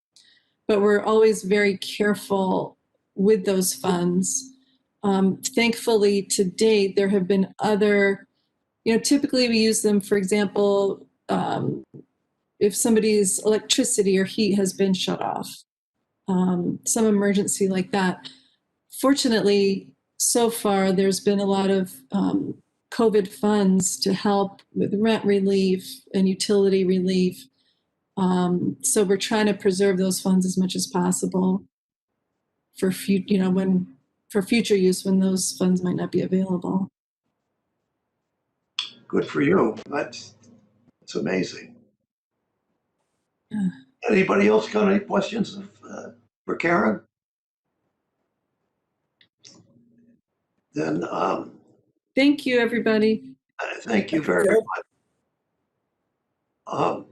but we're always very careful with those funds. Thankfully, to date, there have been other, typically we use them, for example, if somebody's electricity or heat has been shut off, some emergency like that. Fortunately, so far, there's been a lot of COVID funds to help with rent relief and utility relief. So we're trying to preserve those funds as much as possible for future use when those funds might not be available. Good for you. That's amazing. Yeah. Anybody else got any questions for Karen? Then thank you, everybody. Thank you very much.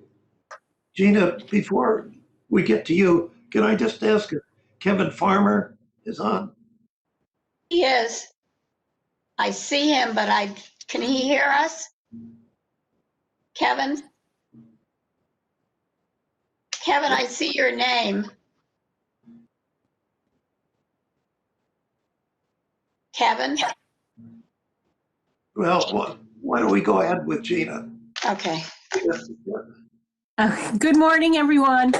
Gina, before we get to you, can I just ask if Kevin Farmer is on? He is. I see him, but can he hear us? Kevin? Kevin, I see your name. Kevin? Well, why don't we go ahead with Gina? Okay. Good morning, everyone.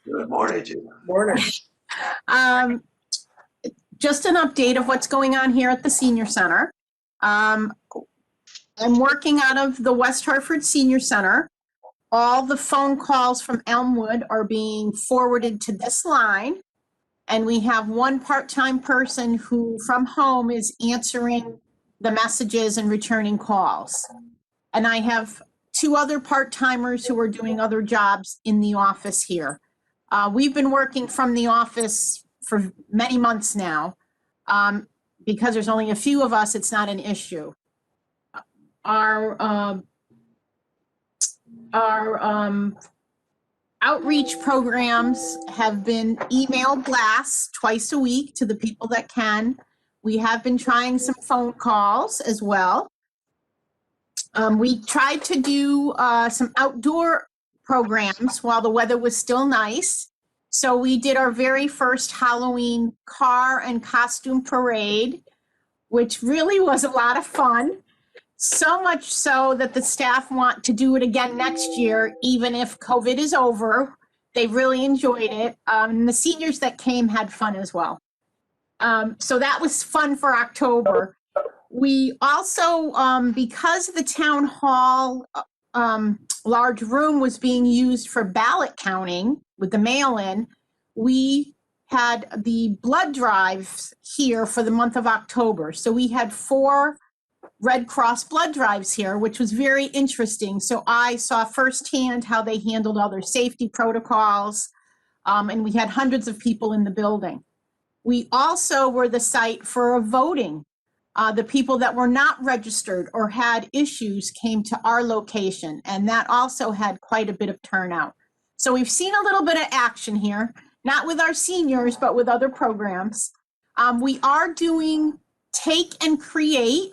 Good morning, Gina. Morning. Just an update of what's going on here at the Senior Center. I'm working out of the West Hartford Senior Center. All the phone calls from Elmwood are being forwarded to this line. And we have one part-time person who from home is answering the messages and returning calls. And I have 2 other part-timers who are doing other jobs in the office here. We've been working from the office for many months now. Because there's only a few of us, it's not an issue. Our outreach programs have been email blasts twice a week to the people that can. We have been trying some phone calls as well. We tried to do some outdoor programs while the weather was still nice. So we did our very first Halloween car and costume parade, which really was a lot of fun. So much so that the staff want to do it again next year, even if COVID is over. They really enjoyed it. And the seniors that came had fun as well. So that was fun for October. We also, because the town hall large room was being used for ballot counting with the mail-in, we had the blood drives here for the month of October. So we had 4 Red Cross blood drives here, which was very interesting. So I saw firsthand how they handled all their safety protocols, and we had hundreds of people in the building. We also were the site for voting. The people that were not registered or had issues came to our location, and that also had quite a bit of turnout. So we've seen a little bit of action here, not with our seniors, but with other programs. We are doing Take and Create,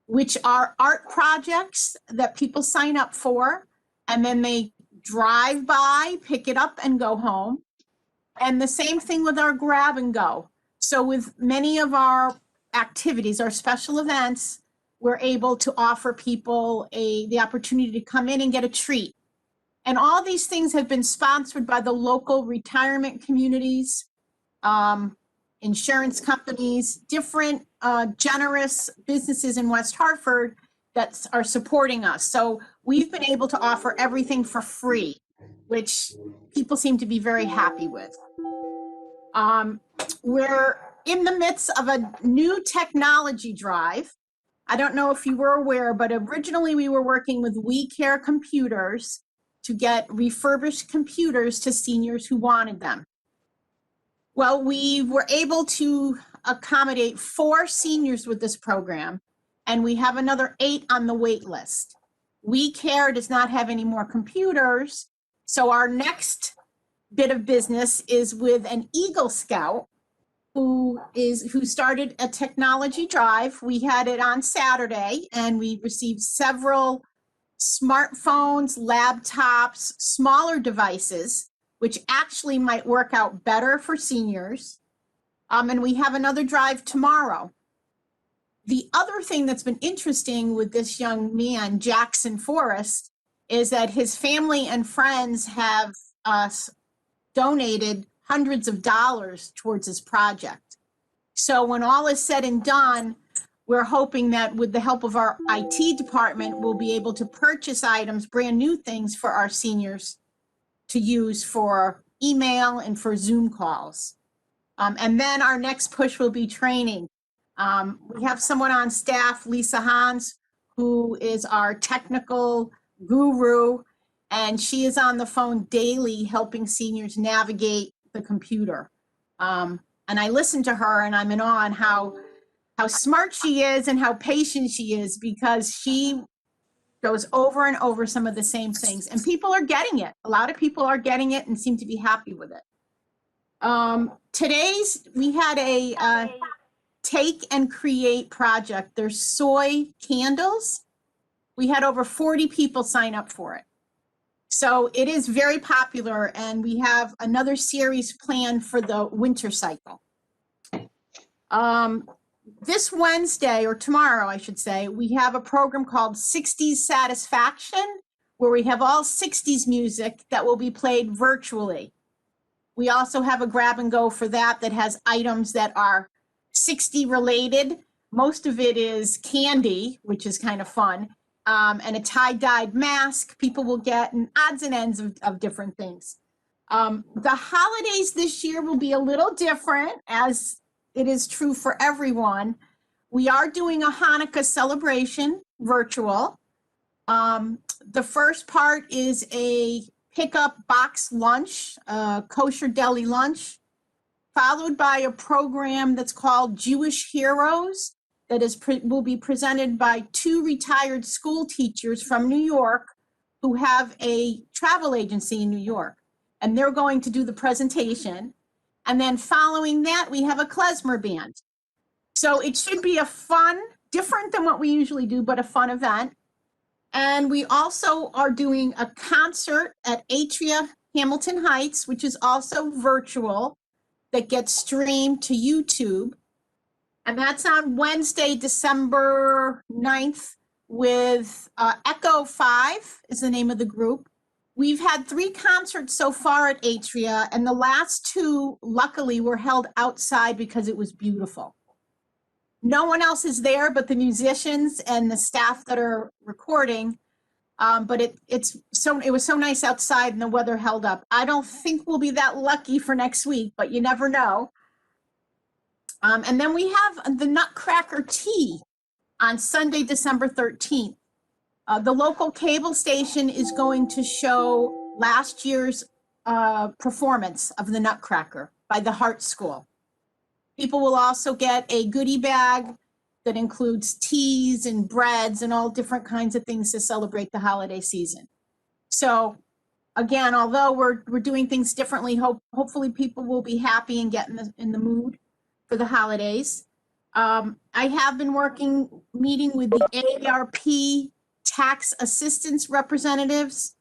which are art projects that people sign up for, and then they drive by, pick it up, and go home. And the same thing with our Grab and Go. So with many of our activities, our special events, we're able to offer people the opportunity to come in and get a treat. And all these things have been sponsored by the local retirement communities, insurance companies, different generous businesses in West Hartford that are supporting us. So we've been able to offer everything for free, which people seem to be very happy with. We're in the midst of a new technology drive. I don't know if you were aware, but originally we were working with We Care Computers to get refurbished computers to seniors who wanted them. Well, we were able to accommodate 4 seniors with this program, and we have another 8 on the wait list. We Care does not have any more computers, so our next bit of business is with an Eagle Scout who started a technology drive. We had it on Saturday, and we received several smartphones, laptops, smaller devices, which actually might work out better for seniors. And we have another drive tomorrow. The other thing that's been interesting with this young man, Jackson Forrest, is that his family and friends have donated hundreds of dollars towards his project. So when all is said and done, we're hoping that with the help of our IT department, we'll be able to purchase items, brand new things for our seniors to use for email and for Zoom calls. And then our next push will be training. We have someone on staff, Lisa Hans, who is our technical guru, and she is on the phone daily helping seniors navigate the computer. And I listen to her and I'm in awe on how smart she is and how patient she is, because she goes over and over some of the same things, and people are getting it. A lot of people are getting it and seem to be happy with it. We had a Take and Create project. There's soy candles. We had over 40 people sign up for it. So it is very popular, and we have another series planned for the winter cycle. This Wednesday, or tomorrow, I should say, we have a program called 60s Satisfaction, where we have all 60s music that will be played virtually. We also have a grab and go for that has items that are 60 related. Most of it is candy, which is kind of fun, and a tie-dyed mask people will get, and odds and ends of different things. The holidays this year will be a little different, as it is true for everyone. We are doing a Hanukkah celebration virtual. The first part is a pickup box lunch, kosher deli lunch, followed by a program that's called Jewish Heroes that will be presented by 2 retired school teachers from New York who have a travel agency in New York. And they're going to do the presentation. And then following that, we have a klezmer band. So it should be a fun, different than what we usually do, but a fun event. And we also are doing a concert at Atria Hamilton Heights, which is also virtual, that gets streamed to YouTube. And that's on Wednesday, December 9th with Echo 5 is the name of the group. We've had 3 concerts so far at Atria, and the last 2, luckily, were held outside because it was beautiful. No one else is there but the musicians and the staff that are recording. But it was so nice outside and the weather held up. I don't think we'll be that lucky for next week, but you never know. And then we have the Nutcracker Tea on Sunday, December 13th. The local cable station is going to show last year's performance of the Nutcracker by the Hart School. People will also get a goodie bag that includes teas and breads and all different kinds of things to celebrate the holiday season. So again, although we're doing things differently, hopefully people will be happy and get in the mood for the holidays. I have been meeting with the AARP tax assistance representatives.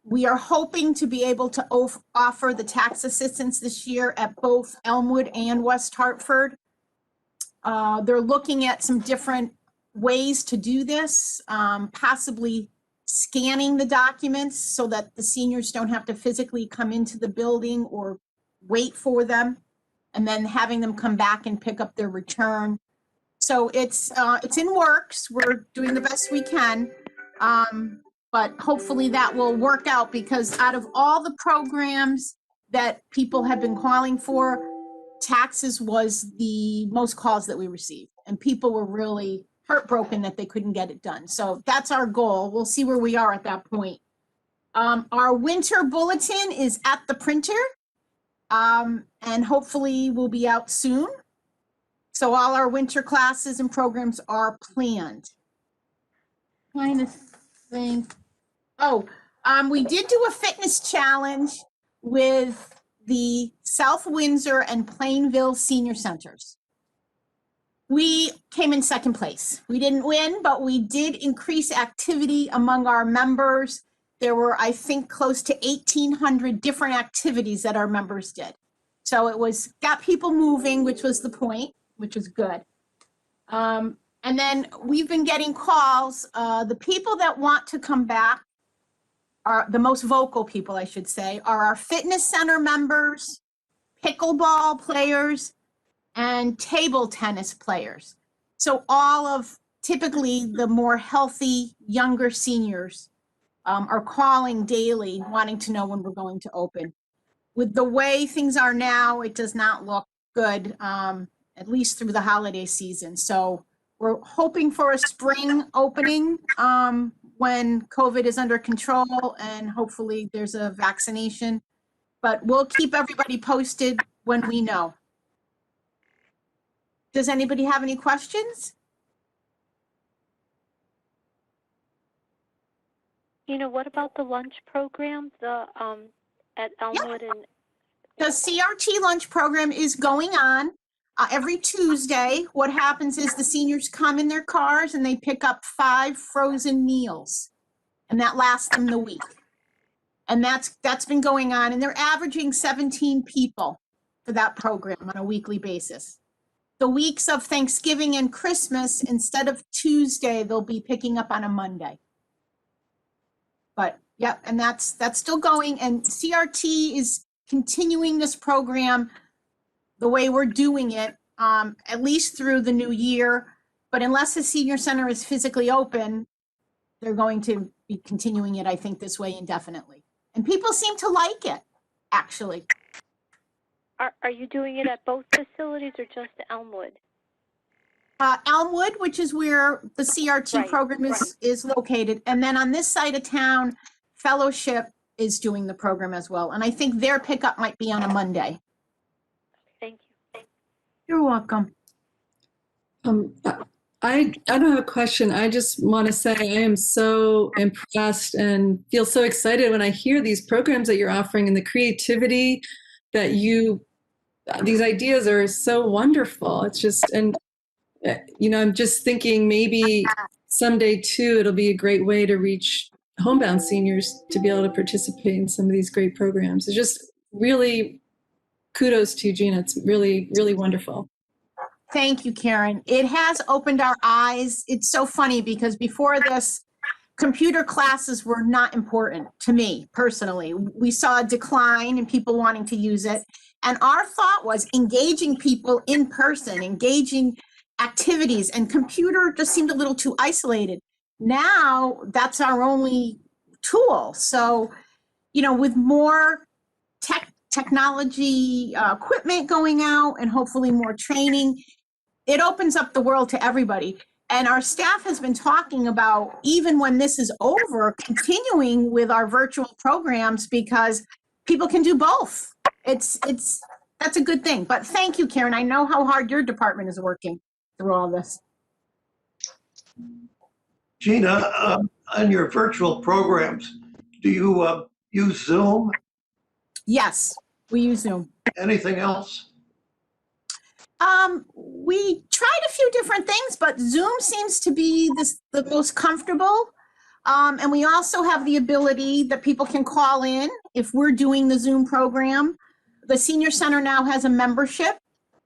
We are hoping to be able to offer the tax assistance this year at both Elmwood and West Hartford. They're looking at some different ways to do this, possibly scanning the documents so that the seniors don't have to physically come into the building or wait for them, and then having them come back and pick up their return. So it's in works. We're doing the best we can. But hopefully that will work out, because out of all the programs that people have been calling for, taxes was the most calls that we received. And people were really heartbroken that they couldn't get it done. So that's our goal. We'll see where we are at that point. Our winter bulletin is at the printer, and hopefully will be out soon. So all our winter classes and programs are planned. Trying to think. We did do a fitness challenge with the South Windsor and Plainville senior centers. We came in second place. We didn't win, but we did increase activity among our members. There were, I think, close to 1,800 different activities that our members did. So it got people moving, which was the point, which was good. And then we've been getting calls. The people that want to come back, are the most vocal people, I should say, are our fitness center members, pickleball players, and table tennis players. So all of typically the more healthy, younger seniors are calling daily, wanting to know when we're going to open. With the way things are now, it does not look good, at least through the holiday season. So we're hoping for a spring opening when COVID is under control, and hopefully there's a vaccination. But we'll keep everybody posted when we know. Does anybody have any questions? What about the lunch program, at Elmwood? And the CRT lunch program is going on every Tuesday. What happens is the seniors come in their cars and they pick up 5 frozen meals, and that lasts them the week. And that's been going on, and they're averaging 17 people for that program on a weekly basis. The weeks of Thanksgiving and Christmas, instead of Tuesday, they'll be picking up on a Monday. But yep, and that's still going, and CRT is continuing this program the way we're doing it, at least through the new year. But unless the senior center is physically open, they're going to be continuing it, I think, this way indefinitely. And people seem to like it, actually. Are you doing it at both facilities or just Elmwood? Elmwood, which is where the CRT Right, program is located. And then on this side of town, Fellowship is doing the program as well. And I think their pickup might be on a Monday. thank you. You're welcome. I don't have a question. I just want to say I am so impressed and feel so excited when I hear these programs that you're offering and the creativity that these ideas are so wonderful. It's just, and I'm just thinking maybe someday too, it'll be a great way to reach homebound seniors to be able to participate in some of these great programs. It's just really kudos to you, Gina. It's really, really wonderful. Thank you, Karen. It has opened our eyes. It's so funny because before this, computer classes were not important to me personally. We saw a decline in people wanting to use it. And our thought was engaging people in person, engaging activities, and computer just seemed a little too isolated. Now that's our only tool. So, with more technology equipment going out and hopefully more training, it opens up the world to everybody. And our staff has been talking about, even when this is over, continuing with our virtual programs because people can do both. That's a good thing. But thank you, Karen. I know how hard your department is working through all this. Gina, on your virtual programs, do you use Zoom? Yes, we use Zoom. Anything else? We tried a few different things, but Zoom seems to be the most comfortable. And we also have the ability that people can call in if we're doing the Zoom program. The Senior Center now has a membership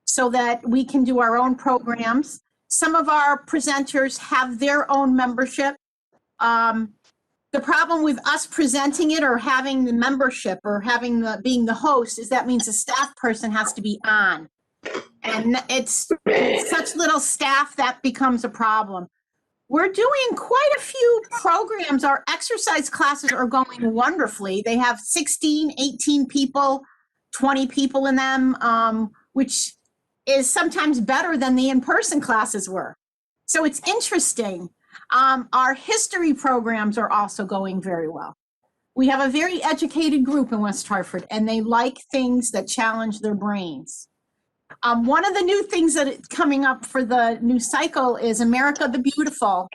so that we can do our own programs. Some of our presenters have their own membership. The problem with us presenting it or having the membership or being the host is that means a staff person has to be on. And it's such little staff that becomes a problem. We're doing quite a few programs. Our exercise classes are going wonderfully. They have 16, 18 people, 20 people in them, which is sometimes better than the in-person classes were. So it's interesting. Our history programs are also going very well. We have a very educated group in West Hartford, and they like things that challenge their brains. One of the new things that is coming up for the new cycle is America the Beautiful.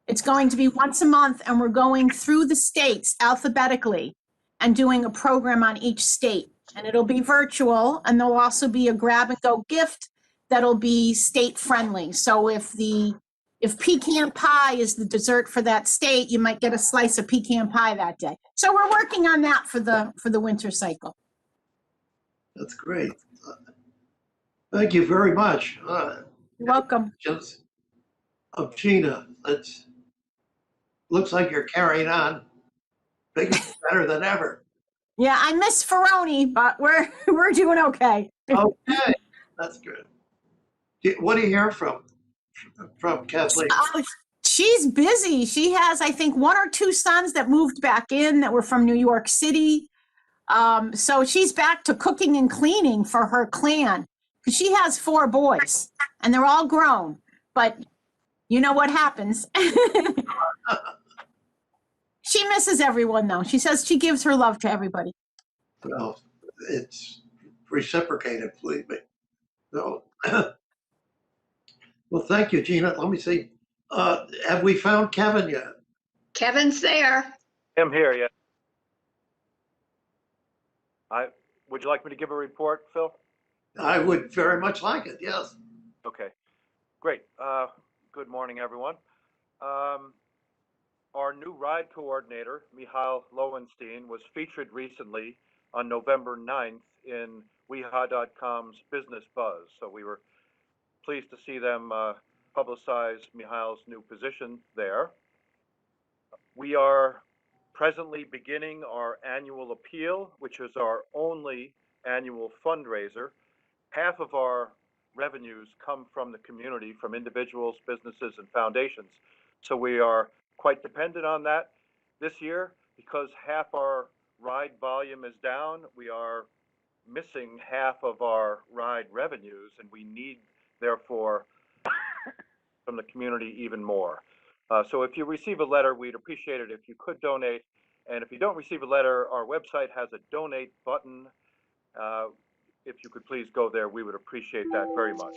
It's going to be once a month, and we're going through the states alphabetically and doing a program on each state. And it'll be virtual, and there'll also be a grab-and-go gift that'll be state-friendly. So if pecan pie is the dessert for that state, you might get a slice of pecan pie that day. So we're working on that for the winter cycle. That's great. Thank you very much. You're welcome. Just of Gina, looks like you're carrying on bigger, better than ever. Yeah, I miss Ferroni, but we're doing okay. Okay, that's good. What do you hear from Kathleen? She's busy. She has, I think, 1 or 2 sons that moved back in that were from New York City. So she's back to cooking and cleaning for her clan. Because she has 4 boys, and they're all grown. But you know what happens. She misses everyone, though. She says she gives her love to everybody. Well, it's reciprocated, believe me. So, well, thank you, Gina. Let me see. Have we found Kevin yet? Kevin's there. I'm here, yeah. Would you like me to give a report, Phil? I would very much like it, yes. Okay, great. Good morning, everyone. Our new ride coordinator, Michal Lowenstein, was featured recently on November 9th in weha.com's Business Buzz. So we were pleased to see them publicize Michal's new position there. We are presently beginning our annual appeal, which is our only annual fundraiser. Half of our revenues come from the community, from individuals, businesses, and foundations. So we are quite dependent on that this year. Because half our ride volume is down, we are missing half of our ride revenues, and we need, therefore, from the community even more. So if you receive a letter, we'd appreciate it if you could donate. And if you don't receive a letter, our website has a donate button. If you could please go there, we would appreciate that very much.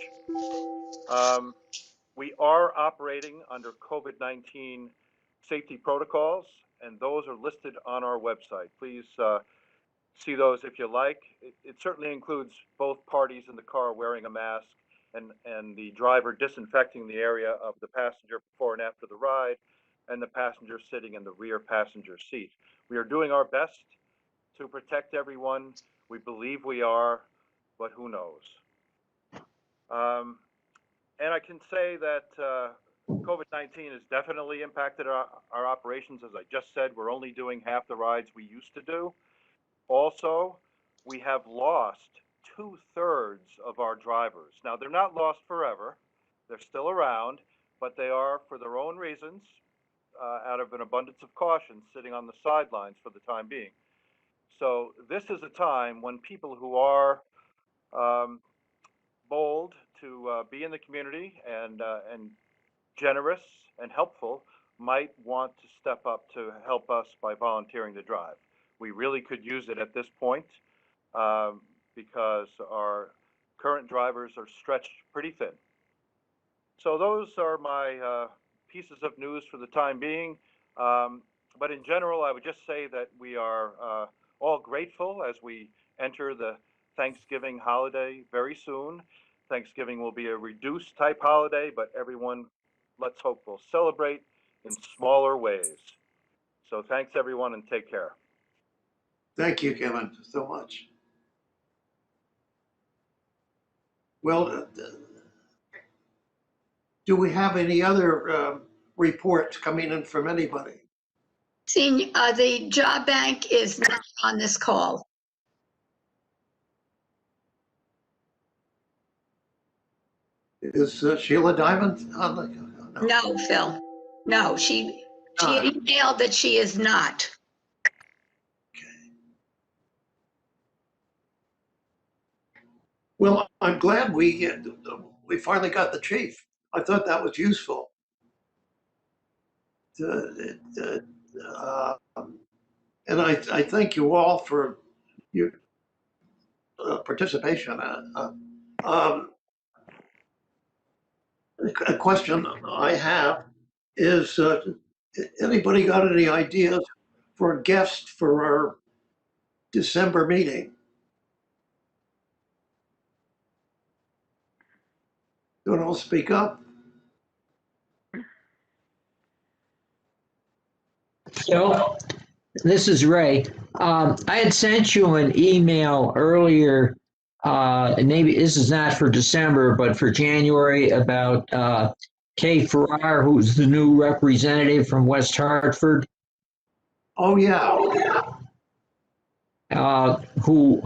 We are operating under COVID-19 safety protocols, and those are listed on our website. Please see those if you like. It certainly includes both parties in the car wearing a mask and the driver disinfecting the area of the passenger before and after the ride, and the passenger sitting in the rear passenger seat. We are doing our best to protect everyone. We believe we are, but who knows? And I can say that COVID-19 has definitely impacted our operations. As I just said, we're only doing half the rides we used to do. Also, we have lost 2/3 of our drivers. Now, they're not lost forever. They're still around, but they are, for their own reasons, out of an abundance of caution, sitting on the sidelines for the time being. So this is a time when people who are bold to be in the community and generous and helpful might want to step up to help us by volunteering to drive. We really could use it at this point because our current drivers are stretched pretty thin. So those are my pieces of news for the time being. But in general, I would just say that we are all grateful as we enter the Thanksgiving holiday very soon. Thanksgiving will be a reduced type holiday, but everyone, let's hope, will celebrate in smaller ways. So thanks everyone and take care. Thank you, Kevin, so much. Well, do we have any other reports coming in from anybody? Senior, the job bank is not on this call. Is Sheila Diamond on the? No, Phil. No, she emailed that she is not. Well, I'm glad we finally got the chief. I thought that was useful. And I thank you all for your participation. A question I have is, anybody got any ideas for a guest for our December meeting? Don't all speak up. So, this is Ray. I had sent you an email earlier, maybe this is not for December, but for January, about Kay Farrar, who's the new representative from West Hartford. Oh, yeah. Who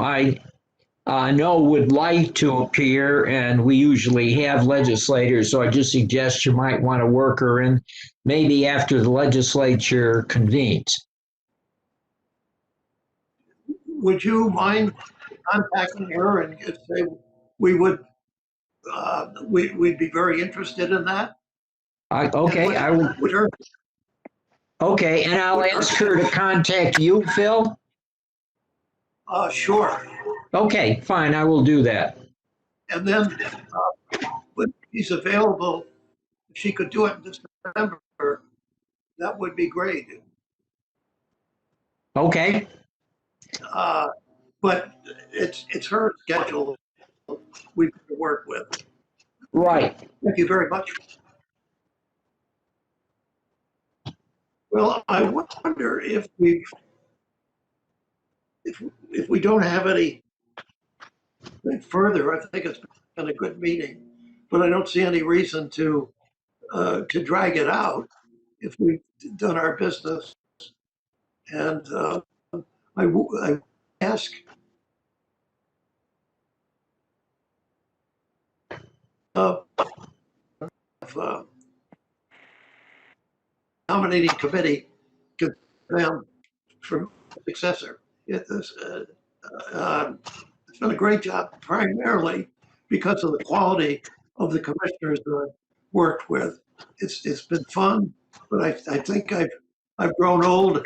I know would like to appear, and we usually have legislators, so I just suggest you might want to work her in maybe after the legislature convenes. Would you mind contacting her and say we'd be very interested in that? Okay, I will. Would her? Okay, and I'll ask her to contact you, Phil? Sure. Okay, fine, I will do that. And then when she's available, if she could do it in December, that would be great. Okay. But it's her schedule we can work with. Right. Thank you very much. Well, I wonder if we don't have anything further. I think it's been a good meeting, but I don't see any reason to drag it out if we've done our business. And I ask nominating committee to them for successor. It's been a great job, primarily because of the quality of the commissioners worked with. It's been fun, but I think I've grown old.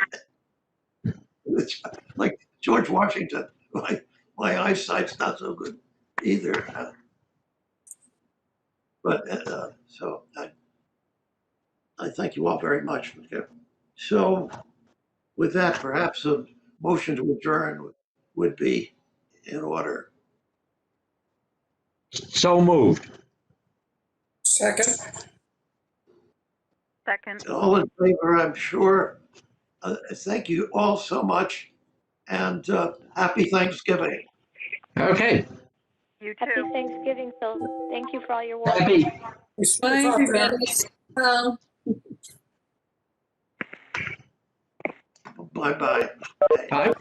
It's like George Washington. My eyesight's not so good either. So I thank you all very much. So with that, perhaps a motion to adjourn would be in order. So moved. Second. Second. All in favor, I'm sure. Thank you all so much, and happy Thanksgiving. Okay, You Happy too. Thanksgiving, Phil. Thank you for all your work. happy. Bye, everybody. Well, Bye-bye. Bye.